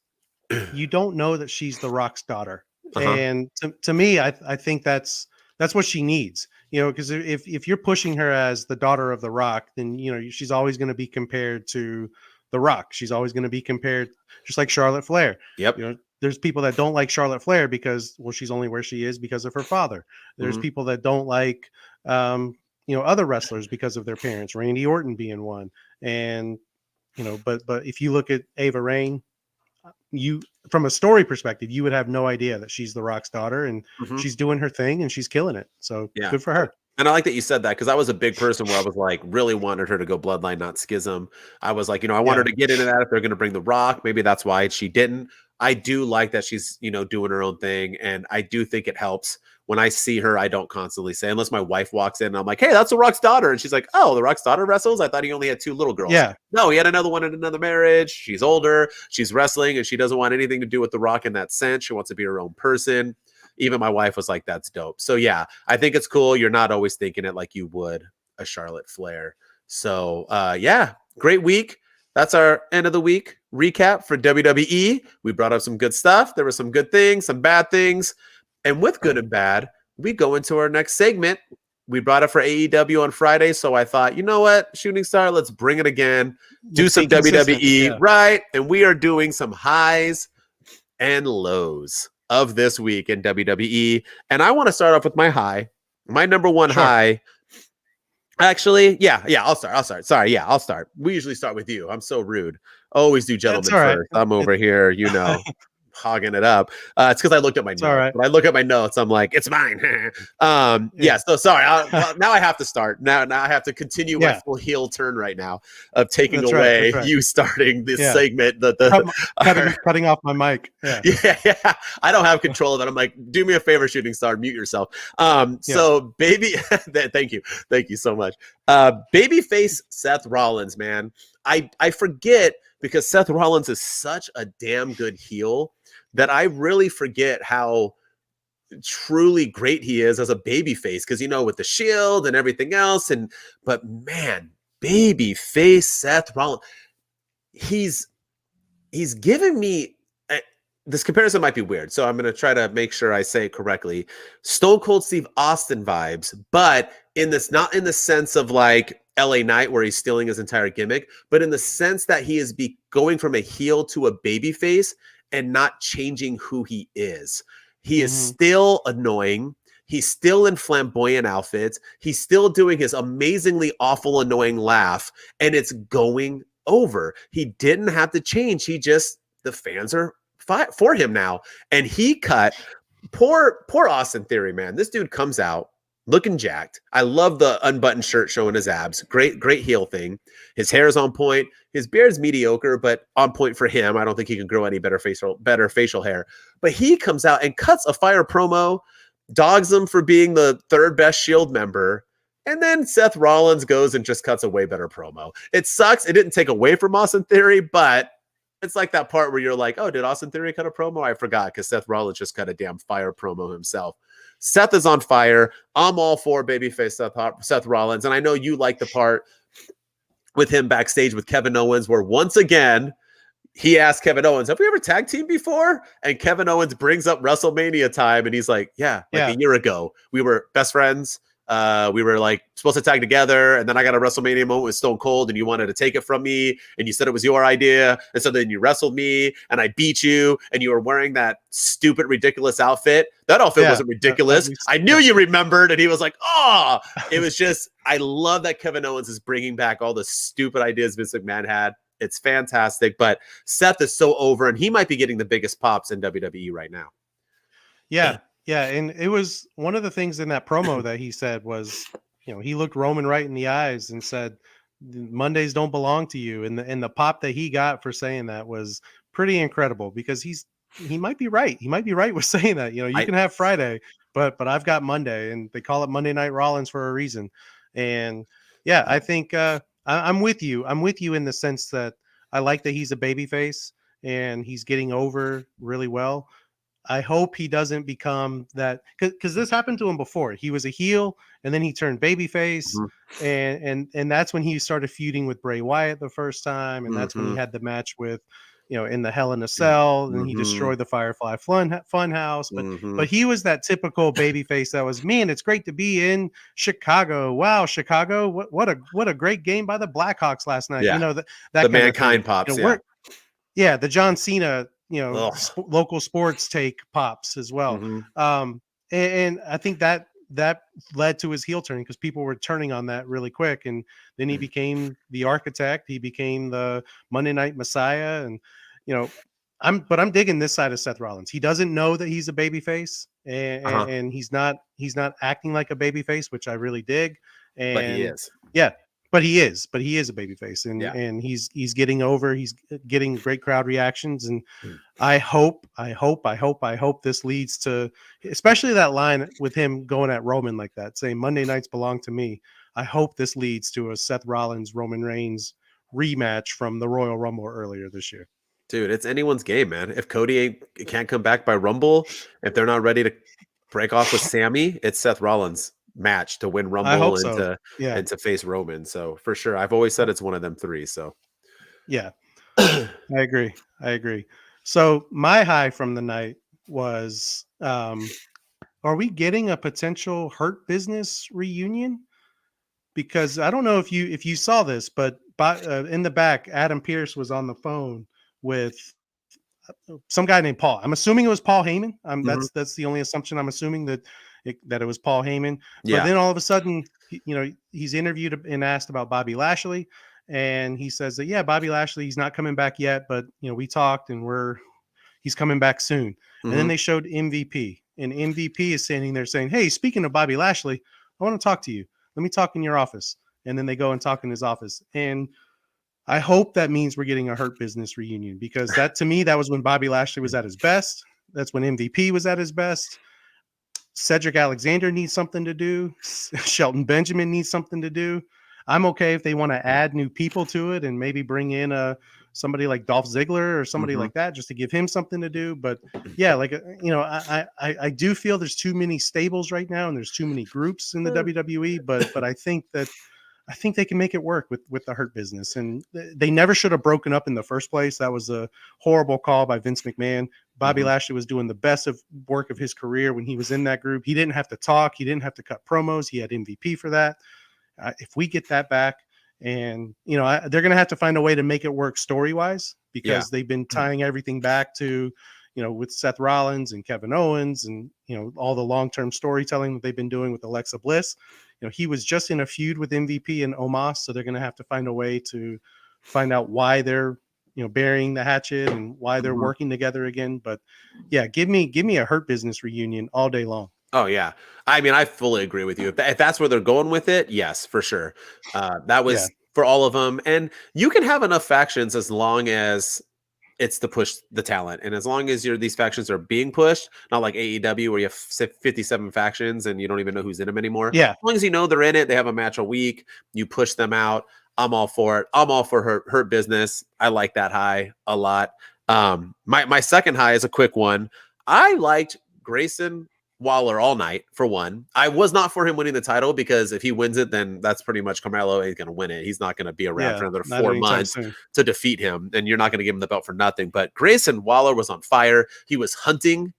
you don't know that she's the Rock's daughter. Uh-huh. And to me, I think that's what she needs. Because if you're pushing her as the daughter of the Rock, then she's always going to be compared to the Rock. She's always going to be compared just like Charlotte Flair. Yep. There's people that don't like Charlotte Flair because she's only where she is because of her father. There's people that don't like other wrestlers because of their parents, Randy Orton being one. And but if you look at Ava Rain, you from a story perspective, you would have no idea that she's the Rock's daughter, and Mm-hmm. she's doing her thing and she's killing it. So Yeah. good for her. And I like that you said that because I was a big person where I was like, really wanted her to go bloodline, not schism. I was like, I want her to get into that if they're going to bring The Rock. Maybe that's why she didn't. I do like that she's, doing her own thing. And I do think it helps. When I see her, I don't constantly say, unless my wife walks in and I'm like, hey, that's The Rock's daughter. And she's like, oh, The Rock's daughter wrestles? I thought he only had 2 little girls. Yeah. No, he had another one in another marriage. She's older. She's wrestling and she doesn't want anything to do with The Rock in that sense. She wants to be her own person. Even my wife was like, that's dope. So yeah, I think it's cool. You're not always thinking it like you would a Charlotte Flair. So yeah, great week. That's our end of the week recap for WWE. We brought up some good stuff. There were some good things, some bad things. And with good and bad, we go into our next segment. We brought it for AEW on Friday. So I thought, you know what, Shooting Star, let's bring it again. Do some WWE, right? And we are doing some highs and lows of this week in WWE. And I want to start off with my high. My number one high. Actually, yeah, I'll start. Sorry, yeah, I'll start. We usually start with you. I'm so rude. Always do gentlemen first. I'm over here, hogging it up. It's because I looked at my notes. Right. When I look at my notes, I'm like, it's mine. Yeah. So sorry. Now I have to start. Now I have to continue my full heel turn right now of taking away you starting this segment. Cutting off my mic. Yeah. I don't have control of that. I'm like, do me a favor, Shooting Star, mute yourself. So baby, thank you so much. Babyface Seth Rollins, man. I forget because Seth Rollins is such a damn good heel that I really forget how truly great he is as a babyface. Because with the Shield and everything else, but man, babyface Seth Rollins, he's given me. This comparison might be weird, so I'm going to try to make sure I say it correctly. Stone Cold Steve Austin vibes, but not in the sense of like LA Knight where he's stealing his entire gimmick, but in the sense that he is going from a heel to a babyface and not changing who he is. He is still annoying. He's still in flamboyant outfits. He's still doing his amazingly awful, annoying laugh, and it's going over. He didn't have to change. The fans are for him now. And he cut poor Austin Theory, man. This dude comes out looking jacked. I love the unbuttoned shirt showing his abs. Great heel thing. His hair is on point. His beard's mediocre, but on point for him. I don't think he can grow any better facial hair. But he comes out and cuts a fire promo, dogs him for being the 3rd best Shield member. And then Seth Rollins goes and just cuts a way better promo. It sucks. It didn't take away from Austin Theory, but it's like that part where you're like, oh, did Austin Theory cut a promo? I forgot because Seth Rollins just cut a damn fire promo himself. Seth is on fire. I'm all for babyface Seth Rollins. And I know you like the part with him backstage with Kevin Owens, where once again, he asked Kevin Owens, have we ever tag teamed before? And Kevin Owens brings up WrestleMania time. And he's like, yeah, like a year ago, we were best friends. We were like supposed to tag together, and then I got a WrestleMania moment with Stone Cold, and you wanted to take it from me, and you said it was your idea, and so then you wrestled me, and I beat you, and you were wearing that stupid, ridiculous outfit. That outfit wasn't ridiculous. I knew you remembered, and he was like, oh, it was just, I love that Kevin Owens is bringing back all the stupid ideas Vince McMahon had. It's fantastic, but Seth is so over, and he might be getting the biggest pops in WWE right now. Yeah. Yeah, and it was one of the things in that promo that he said was, he looked Roman right in the eyes and said, Mondays don't belong to you. And the pop that he got for saying that was pretty incredible, because he might be right. He might be right with saying that. You can have Friday, but I've got Monday, and they call it Monday Night Rollins for a reason. And yeah, I think I'm with you. I'm with you in the sense that I like that he's a babyface and he's getting over really well. I hope he doesn't become that, because this happened to him before. He was a heel, and then he turned babyface, and that's when he started feuding with Bray Wyatt the first time, and that's when he had the match with, in the Hell in a Cell, and he destroyed the Firefly Funhouse. But he was that typical babyface that was, man, it's great to be in Chicago. Wow, Chicago, what a great game by the Blackhawks last night. Yeah. That the mankind pops. The John Cena. Local sports take pops as well. And I think that led to his heel turn, because people were turning on that really quick. And then he became the architect. He became the Monday Night Messiah. And, I'm digging this side of Seth Rollins. He doesn't know that he's a babyface, and he's not acting like a babyface, which I really dig. And but he is. Yeah. But he is a babyface, and he's getting over. He's getting great crowd reactions, and I hope this leads to, especially that line with him going at Roman like that, saying Monday nights belong to me. I hope this leads to a Seth Rollins Roman Reigns rematch from the Royal Rumble earlier this year. Dude, it's anyone's game, man. If Cody can't come back by Rumble, if they're not ready to break off with Sammy, it's Seth Rollins match to win Rumble and to face Roman. So for sure, I've always said it's one of them three. So yeah, I agree. So my high from the night was, are we getting a potential Hurt Business reunion? Because I don't know if you saw this, but in the back, Adam Pearce was on the phone with some guy named Paul. I'm assuming it was Paul Heyman. That's the only assumption. I'm assuming that it was Paul Heyman. But then all of a sudden, he's interviewed and asked about Bobby Lashley, and he says that Bobby Lashley, he's not coming back yet, but we talked, and he's coming back soon. And then they showed MVP, and MVP is standing there saying, "Hey, speaking of Bobby Lashley, I want to talk to you. Let me talk in your office." And then they go and talk in his office, and I hope that means we're getting a Hurt Business reunion, because that, to me, that was when Bobby Lashley was at his best. That's when MVP was at his best. Cedric Alexander needs something to do. Shelton Benjamin needs something to do. I'm okay if they want to add new people to it and maybe bring in somebody like Dolph Ziggler or somebody like that, just to give him something to do. But yeah, I do feel there's too many stables right now, and there's too many groups in the WWE. But I think they can make it work with the Hurt Business, and they never should have broken up in the first place. That was a horrible call by Vince McMahon. Bobby Lashley was doing the best of work of his career when he was in that group. He didn't have to talk. He didn't have to cut promos. He had MVP for that. If we get that back, and they're going to have to find a way to make it work story-wise, because they've been tying everything back to, with Seth Rollins and Kevin Owens, and all the long-term storytelling that they've been doing with Alexa Bliss. He was just in a feud with MVP and Omos, so they're going to have to find a way to find out why they're burying the hatchet and why they're working together again. But yeah, give me a Hurt Business reunion all day long. Oh yeah, I mean, I fully agree with you. If that's where they're going with it, yes, for sure. That was for all of them, and you can have enough factions as long as it's to push the talent, and as long as these factions are being pushed, not like AEW where you have 57 factions and you don't even know who's in them anymore. Yeah, as long as they're in it, they have a match a week, you push them out. I'm all for it. I'm all for her business. I like that high a lot. My second high is a quick one. I liked Grayson Waller all night for one. I was not for him winning the title because if he wins it, then that's pretty much Carmelo ain't going to win it. He's not going to be around Yeah, for another not 4 anytime months soon. to defeat him, and you're not going to give him the belt for nothing. But Grayson Waller was on fire. He was hunting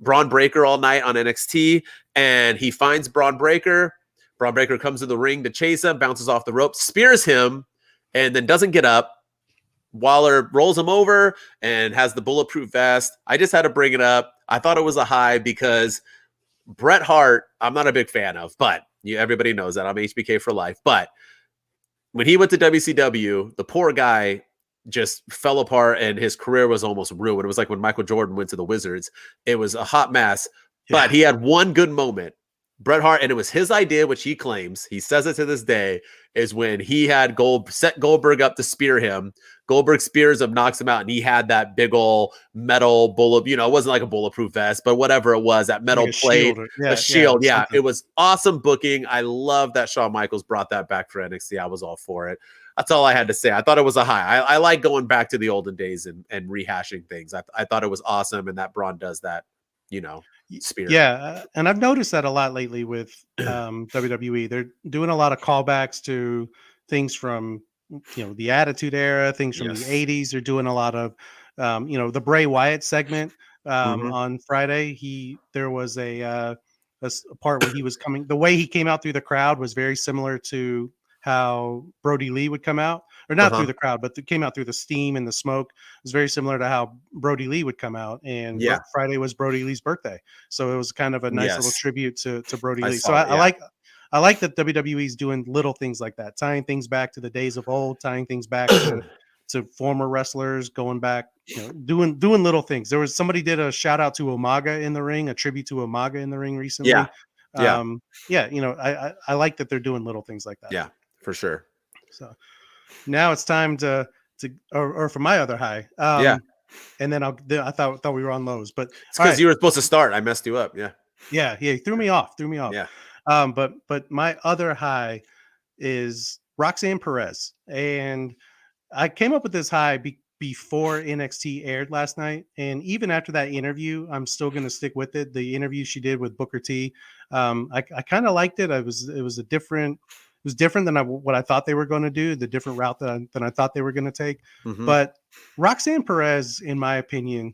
Braun Breaker all night on NXT, and he finds Braun Breaker. Braun Breaker comes to the ring to chase him, bounces off the rope, spears him, and then doesn't get up. Waller rolls him over and has the bulletproof vest. I just had to bring it up. I thought it was a high because Bret Hart, I'm not a big fan of, but everybody knows that. I'm HBK for life. But when he went to WCW, the poor guy just fell apart and his career was almost ruined. It was like when Michael Jordan went to the Wizards. It was a hot mess, but he had one good moment. Bret Hart, and it was his idea, which he claims, he says it to this day, is when he had set Goldberg up to spear him. Goldberg spears him, knocks him out, and he had that big old metal bullet, it wasn't like a bulletproof vest, but whatever it was, that metal Like plate, a shield. Yeah, something. it was awesome booking. I love that Shawn Michaels brought that back for NXT. I was all for it. That's all I had to say. I thought it was a high. I like going back to the olden days and rehashing things. I thought it was awesome, and that Braun does that, spear. Yeah, and I've noticed that a lot lately with WWE. They're doing a lot of callbacks to things from the Attitude Era, things from the '80s. They're doing a lot of the Bray Wyatt segment on Friday. There was a part where he was coming. The way he came out through the crowd was very similar to how Brody Lee would come out, or not through the crowd, but came out through the steam and the smoke. It was very similar to how Brody Lee would come out. And Friday was Brody Lee's birthday, so it was kind of a nice little tribute to Brody Lee. So I like that WWE is doing little things like that, tying things back to the days of old, tying things back to former wrestlers, going back, doing little things. There was somebody did a shout out to Umaga in the ring, a tribute to Umaga in the ring recently. I like that they're doing little things like that. Yeah, for sure. So now it's time to for my other high. And then I thought we were on lows, but it's because you were supposed to start. I messed you up. Yeah. He threw me off. Yeah. But my other high is Roxanne Perez, and I came up with this high before NXT aired last night, and even after that interview, I'm still going to stick with it. The interview she did with Booker T, I kind of liked it. It was different than what I thought they were going to do, the different route than I thought they were going to take. But Roxanne Perez, in my opinion,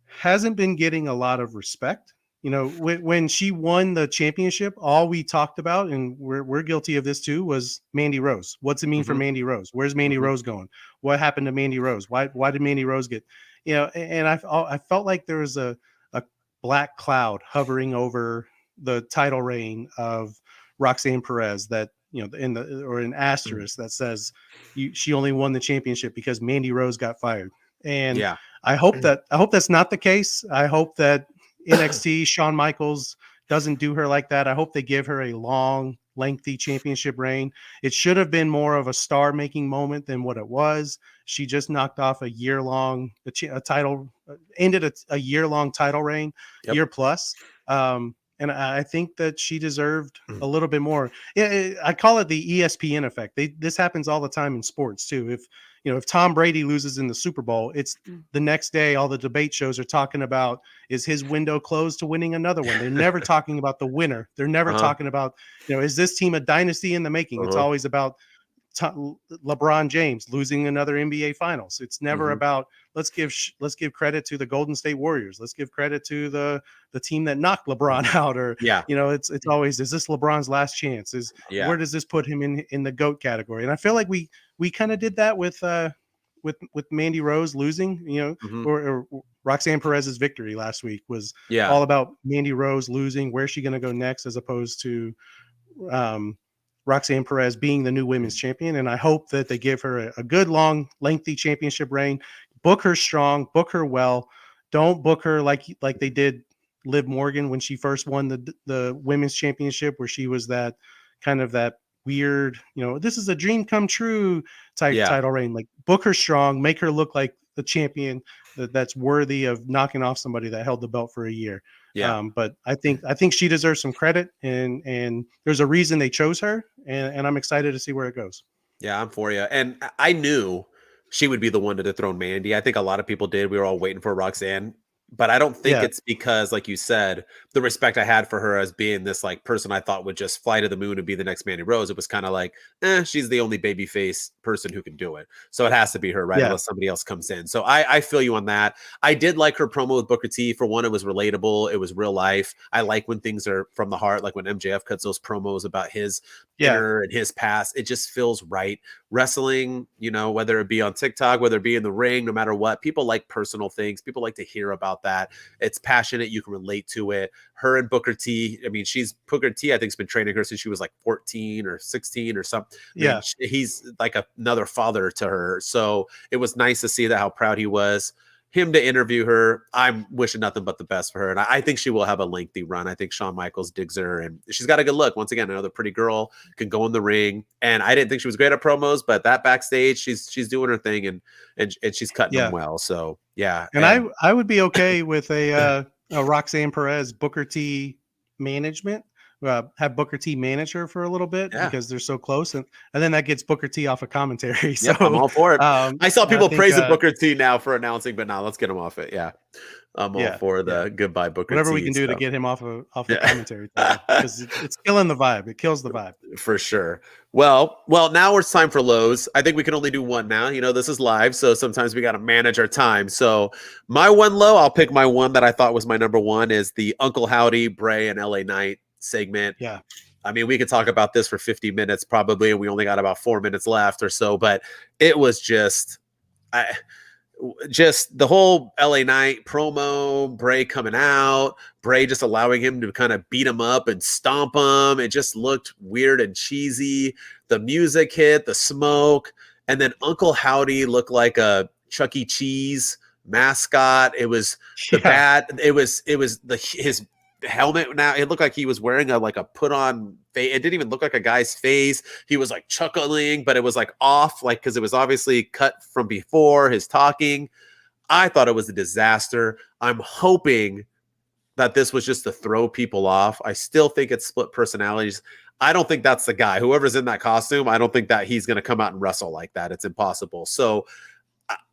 hasn't been getting a lot of respect. When she won the championship, all we talked about, and we're guilty of this too, was Mandy Rose. What's it mean for Mandy Rose? Where's Mandy Rose going? What happened to Mandy Rose? Why did Mandy Rose get, and I felt like there was a black cloud hovering over the title reign of Roxanne Perez, that or an asterisk that says she only won the championship because Mandy Rose got fired. And I hope that's not the case. I hope that NXT Shawn Michaels doesn't do her like that. I hope they give her a long, lengthy championship reign. It should have been more of a star-making moment than what it was. She just knocked off a year-long title, ended a year-long title reign, year plus. And I think that she deserved a little bit more. Yeah, I call it the ESPN effect. This happens all the time in sports too. If Tom Brady loses in the Super Bowl, it's the next day all the debate shows are talking about, is his window closed to winning another one? They're never talking about the winner. They're never talking about, is this team a dynasty in the making? It's always about LeBron James losing another NBA Finals. It's never about let's give credit to the Golden State Warriors. Let's give credit to the team that knocked LeBron out. Or it's always, is this LeBron's last chance? Where does this put him in the GOAT category? And I feel like we kind of did that with Mandy Rose losing. Or Roxanne Perez's victory last week was all about Mandy Rose losing. Where's she going to go next, as opposed to Roxanne Perez being the new women's champion. And I hope that they give her a good, long, lengthy championship reign. Book her strong, book her well. Don't book her like they did Liv Morgan when she first won the women's championship, where she was that kind of that weird, this is a dream come true type title reign. Like, book her strong, make her look like the champion that's worthy of knocking off somebody that held the belt for a year. But I think she deserves some credit, and there's a reason they chose her, and I'm excited to see where it goes. Yeah, I'm for you. And I knew she would be the one to dethrone Mandy. I think a lot of people did. We were all waiting for Roxanne. But I don't think Yeah, it's because, like you said, the respect I had for her as being this like person I thought would just fly to the moon and be the next Mandy Rose. It was kind of like, she's the only babyface person who can do it. So it has to be her, right? yeah, Unless somebody else comes in. So I feel you on that. I did like her promo with Booker T. For one, it was relatable. It was real life. I like when things are from the heart, like when MJF cuts those promos about his yeah, inner and his past. It just feels right. Wrestling, whether it be on TikTok, whether it be in the ring, no matter what, people like personal things. People like to hear about that. It's passionate. You can relate to it. Her and Booker T. I mean, Booker T. I think has been training her since she was like 14 or 16 or something. I mean, yeah. he's like another father to her. So it was nice to see that how proud he was. Him to interview her, I'm wishing nothing but the best for her. And I think she will have a lengthy run. I think Shawn Michaels digs her and she's got a good look. Once again, another pretty girl, can go in the ring. And I didn't think she was great at promos, but that backstage, she's doing her thing and she's cutting them Yeah. well. So yeah. And I would be okay with a Roxanne Perez Booker T management. Have Booker T manage her for a little bit Yeah. because they're so close, and then that gets Booker T off of commentary. Yep, I'm So all for it. I saw I people think praising Booker T now for announcing, but now let's get him off it. Yeah. I'm all yeah, for yeah, the goodbye Booker whatever we T can do to stuff. get him off the Yeah. commentary table because it's killing the vibe. It kills the vibe. For sure. Well, now it's time for lows. I think we can only do one now. This is live, so sometimes we got to manage our time. So my one low, I'll pick my one that I thought was my number one is the Uncle Howdy, Bray, and LA Knight segment. Yeah, I mean, we could talk about this for 50 minutes probably, and we only got about 4 minutes left or so, but it was just the whole LA Knight promo, Bray coming out, Bray just allowing him to kind of beat him up and stomp him. It just looked weird and cheesy. The music hit, the smoke, and then Uncle Howdy looked like a Chuck E. Cheese mascot. It was the yeah, bad. It was his helmet. Now it looked like he was wearing a put on face. It didn't even look like a guy's face. He was like chuckling, but it was like off, like because it was obviously cut from before his talking. I thought it was a disaster. I'm hoping that this was just to throw people off. I still think it's split personalities. I don't think that's the guy. Whoever's in that costume, I don't think that he's going to come out and wrestle like that. It's impossible. So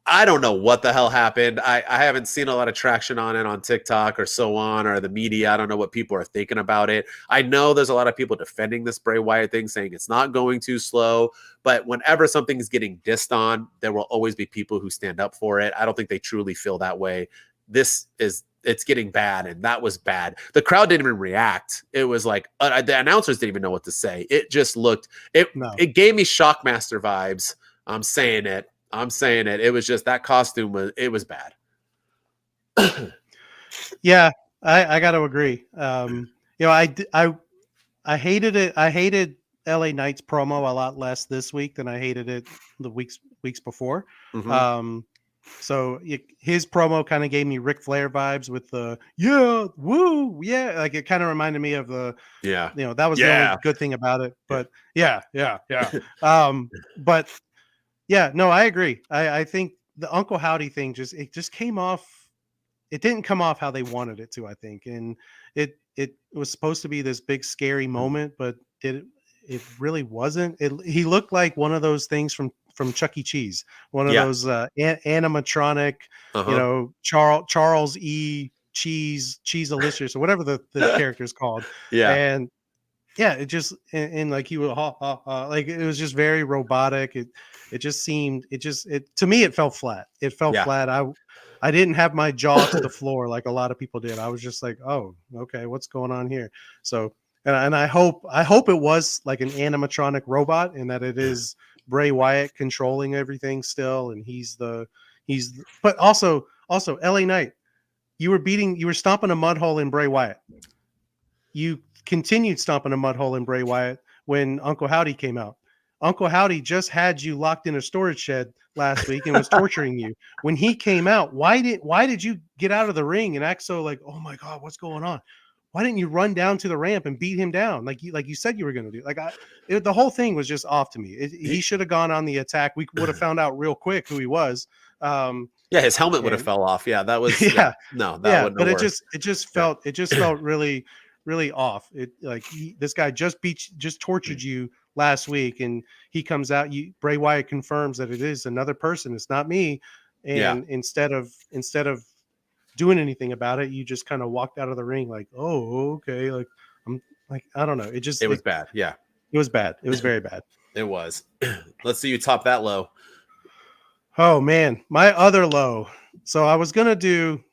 I don't know what the hell happened. I haven't seen a lot of traction on it on TikTok or so on, or the media. I don't know what people are thinking about it. I know there's a lot of people defending this Bray Wyatt thing, saying it's not going too slow. But whenever something is getting dissed on, there will always be people who stand up for it. I don't think they truly feel that way. It's getting bad, and that was bad. The crowd didn't even react. It was like the announcers didn't even know what to say. It just looked no, it gave me Shockmaster vibes. I'm saying it. It was just that costume was bad. yeah. I got to agree. I hated it. I hated LA Knight's promo a lot less this week than I hated it the weeks before. Mm-hmm. His promo kind of gave me Ric Flair vibes with the yeah, woo, yeah. Like it kind of reminded me of the Yeah. that was the only good thing about it. But yeah. But yeah, no, I agree. I think the Uncle Howdy thing just came off. It didn't come off how they wanted it to, I think, and it was supposed to be this big scary moment, but it really wasn't. He looked like one of those things from Chuck E. Cheese, one of Yeah. those animatronic, Uh-huh. Charles E. Cheese Alicious or whatever the character is called, Yeah. and yeah, it just and like he would ha ha ha, like it was just very robotic. It just seemed it to me it felt flat. It felt Yeah. flat. I didn't have my jaw to the floor like a lot of people did. I was just like, oh, okay, what's going on here? So and I hope it was like an animatronic robot and that it is Bray Wyatt controlling everything still, and but also LA Knight, you were stomping a mud hole in Bray Wyatt. You continued stomping a mud hole in Bray Wyatt when Uncle Howdy came out. Uncle Howdy just had you locked in a storage shed last week and was torturing you. When he came out, why did you get out of the ring and act so like, oh my God, what's going on? Why didn't you run down to the ramp and beat him down like you said you were going to do? The whole thing was just off to me. He should have gone on the attack. We would have found out real quick who he was. Yeah, his helmet would have fell off. Yeah, that was Yeah, No, that yeah, wouldn't but have worked. it just felt really really off. It like this guy just tortured you last week, and he comes out. Bray Wyatt confirms that it is another person. It's not me. Yeah, And instead of doing anything about it, you just kind of walked out of the ring like, oh, okay, like I'm like, I don't know. It just it was bad. Yeah, it was bad. It was very bad. it was. Let's see you top that low. Oh man, my other low. So I was gonna do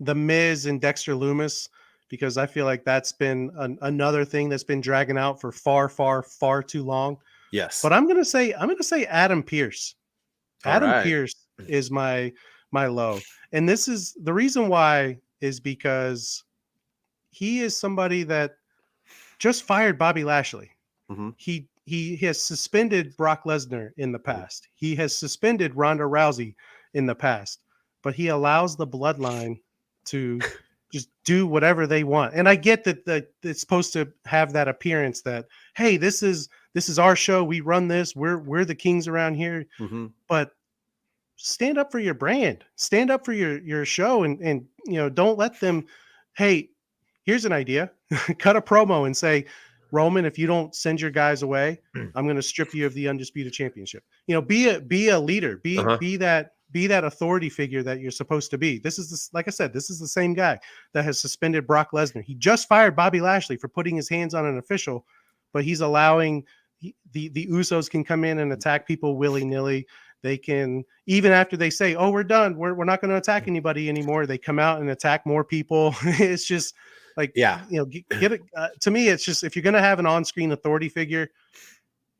the Miz and Dexter Loomis because I feel like that's been another thing that's been dragging out for far, far, far too long. Yes. But I'm gonna say Adam Pierce. All Adam right. Pierce is my low, and this is the reason why is because he is somebody that just fired Bobby Lashley. Mm-hmm. He has suspended Brock Lesnar in the past. He has suspended Ronda Rousey in the past, but he allows the bloodline to just do whatever they want. And I get that it's supposed to have that appearance that, hey, this is our show. We run this. We're the kings around here. Mm-hmm. But stand up for your brand. Stand up for your show, and don't let them, hey, here's an idea. Cut a promo and say, Roman, if you don't send your guys away, I'm going to strip you of the undisputed championship. Be a leader. Uh-huh. Be that authority figure that you're supposed to be. Like I said, this is the same guy that has suspended Brock Lesnar. He just fired Bobby Lashley for putting his hands on an official, but he's allowing the Usos can come in and attack people willy-nilly. They can, even after they say, oh, we're done, we're not going to attack anybody anymore, they come out and attack more people. It's just like, Yeah. get it. To me, it's just, if you're going to have an on-screen authority figure,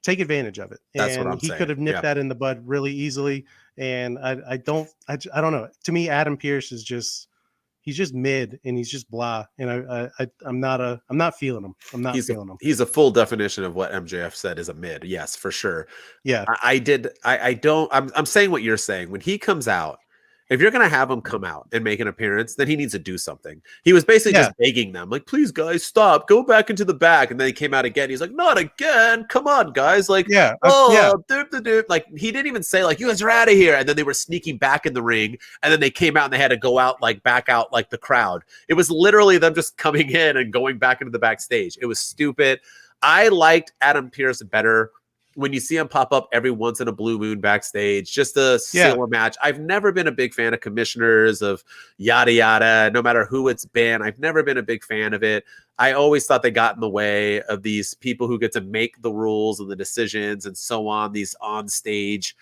take advantage of it. That's what And I'm he saying. could have nipped Yeah. that in the bud really easily. And I don't know. To me, Adam Pierce is just, he's just mid and he's just blah. And I'm not feeling him. I'm not feeling him. He's a full definition of what MJF said is a mid. Yes, for sure. Yeah. I'm saying what you're saying. When he comes out, if you're going to have him come out and make an appearance, then he needs to do something. He was basically Yeah. just begging them, like, please, guys, stop. Go back into the back. And then he came out again. He's like, not again. Come on, guys. Like, Yeah. doop. Like, he didn't even say, like, you guys are out of here. And then they were sneaking back in the ring. And then they came out and they had to go out, like, back out, like the crowd. It was literally them just coming in and going back into the backstage. It was stupid. I liked Adam Pierce better when you see him pop up every once in a blue moon backstage, just to seal a match. I've never been a big fan of commissioners, of yada yada, no matter who it's been. I've never been a big fan of it. I always thought they got in the way of these people who get to make the rules and the decisions and so on, these on stage,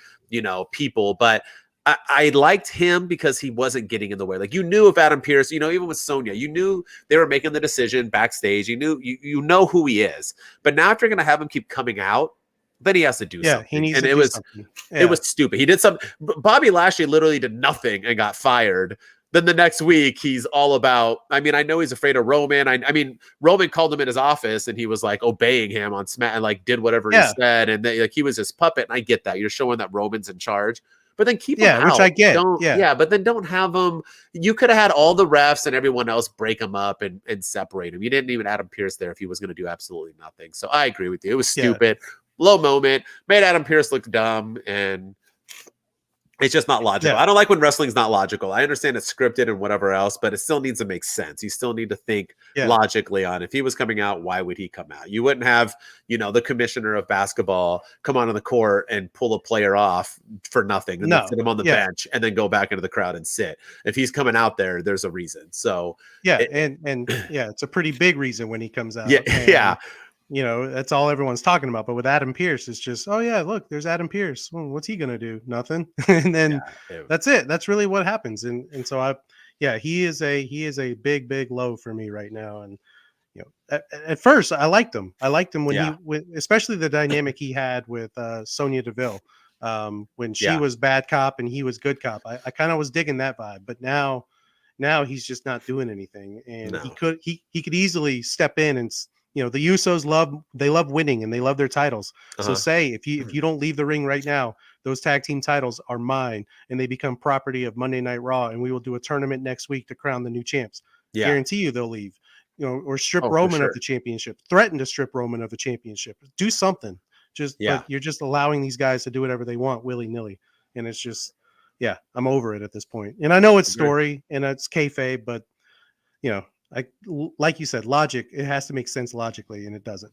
people. But I liked him because he wasn't getting in the way. Like, you knew if Adam Pierce, even with Sonya, you knew they were making the decision backstage. You knew, you know who he is. But now if you're going to have him keep coming out, then he has to do something. He needs and to do something. Yeah. It was stupid. He did some. Bobby Lashley literally did nothing and got fired. Then the next week, he's all about. I mean, I know he's afraid of Roman. I mean, Roman called him in his office, and he was like obeying him on Smack and like did whatever he said, and like he was his puppet. And I get that. You're showing that Roman's in charge, but then keep him out. Which I get. But then don't have him. You could have had all the refs and everyone else break him up and separate him. You didn't even Adam Pierce there if he was going to do absolutely nothing. So I agree with you. It was stupid. Low moment, made Adam Pierce look dumb, and it's just not logical. I don't like when wrestling's not logical. I understand it's scripted and whatever else, but it still needs to make sense. You still need to think logically on if he was coming out, why would he come out? You wouldn't have, the commissioner of basketball come on the court and pull a player off for nothing and then sit him on the bench and then go back into the crowd and sit. If he's coming out there, there's a reason. So it's a pretty big reason when he comes out. That's all everyone's talking about. But with Adam Pierce, it's just, oh yeah, look, there's Adam Pierce. Well, what's he gonna do? Nothing. And then that's it. That's really what happens. And so he is a big low for me right now. And at first I liked him. I liked him when especially the dynamic he had with Sonya Deville. When she was bad cop and he was good cop. I kind of was digging that vibe. But now he's just not doing anything. And he could easily step in and the Usos love winning and they love their titles. So say if you don't leave the ring right now, those tag team titles are mine and they become property of Monday Night Raw, and we will do a tournament next week to crown the new champs. Guarantee you they'll leave. Or strip Roman of the championship. Threaten to strip Roman of the championship. Do something. But you're just allowing these guys to do whatever they want willy-nilly. And it's just I'm over it at this point. And I know it's story and it's kayfabe, but like you said, logic, it has to make sense logically, and it doesn't.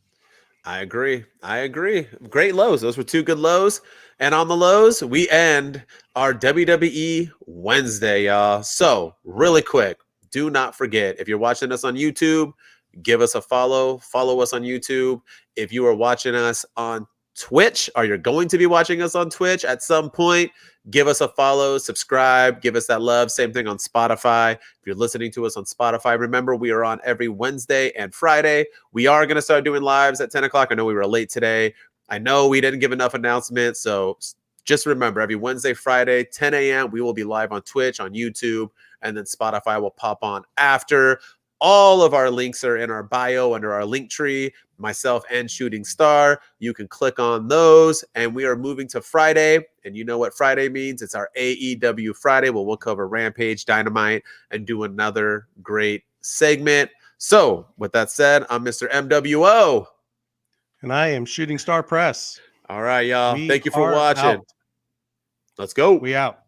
I agree. I agree. Great lows. Those were two good lows. And on the lows, we end our WWE Wednesday, y'all. So, really quick, do not forget if you're watching us on YouTube, give us a follow. Follow us on YouTube. If you are watching us on Twitch, or you're going to be watching us on Twitch at some point, give us a follow, subscribe, give us that love. Same thing on Spotify. If you're listening to us on Spotify, remember we are on every Wednesday and Friday. We are going to start doing lives at 10 o'clock. I know we were late today. I know we didn't give enough announcements. So just remember, every Wednesday, Friday, 10 a.m., we will be live on Twitch, on YouTube, and then Spotify will pop on after. All of our links are in our bio under our link tree, myself and Shooting Star. You can click on those. And we are moving to Friday. And you know what Friday means? It's our AEW Friday, where we'll cover Rampage, Dynamite, and do another great segment. So, with that said, I'm Mr. MWO. And I am Shooting Star Press. All right, y'all. We Thank you for are watching. out. Let's go. We out.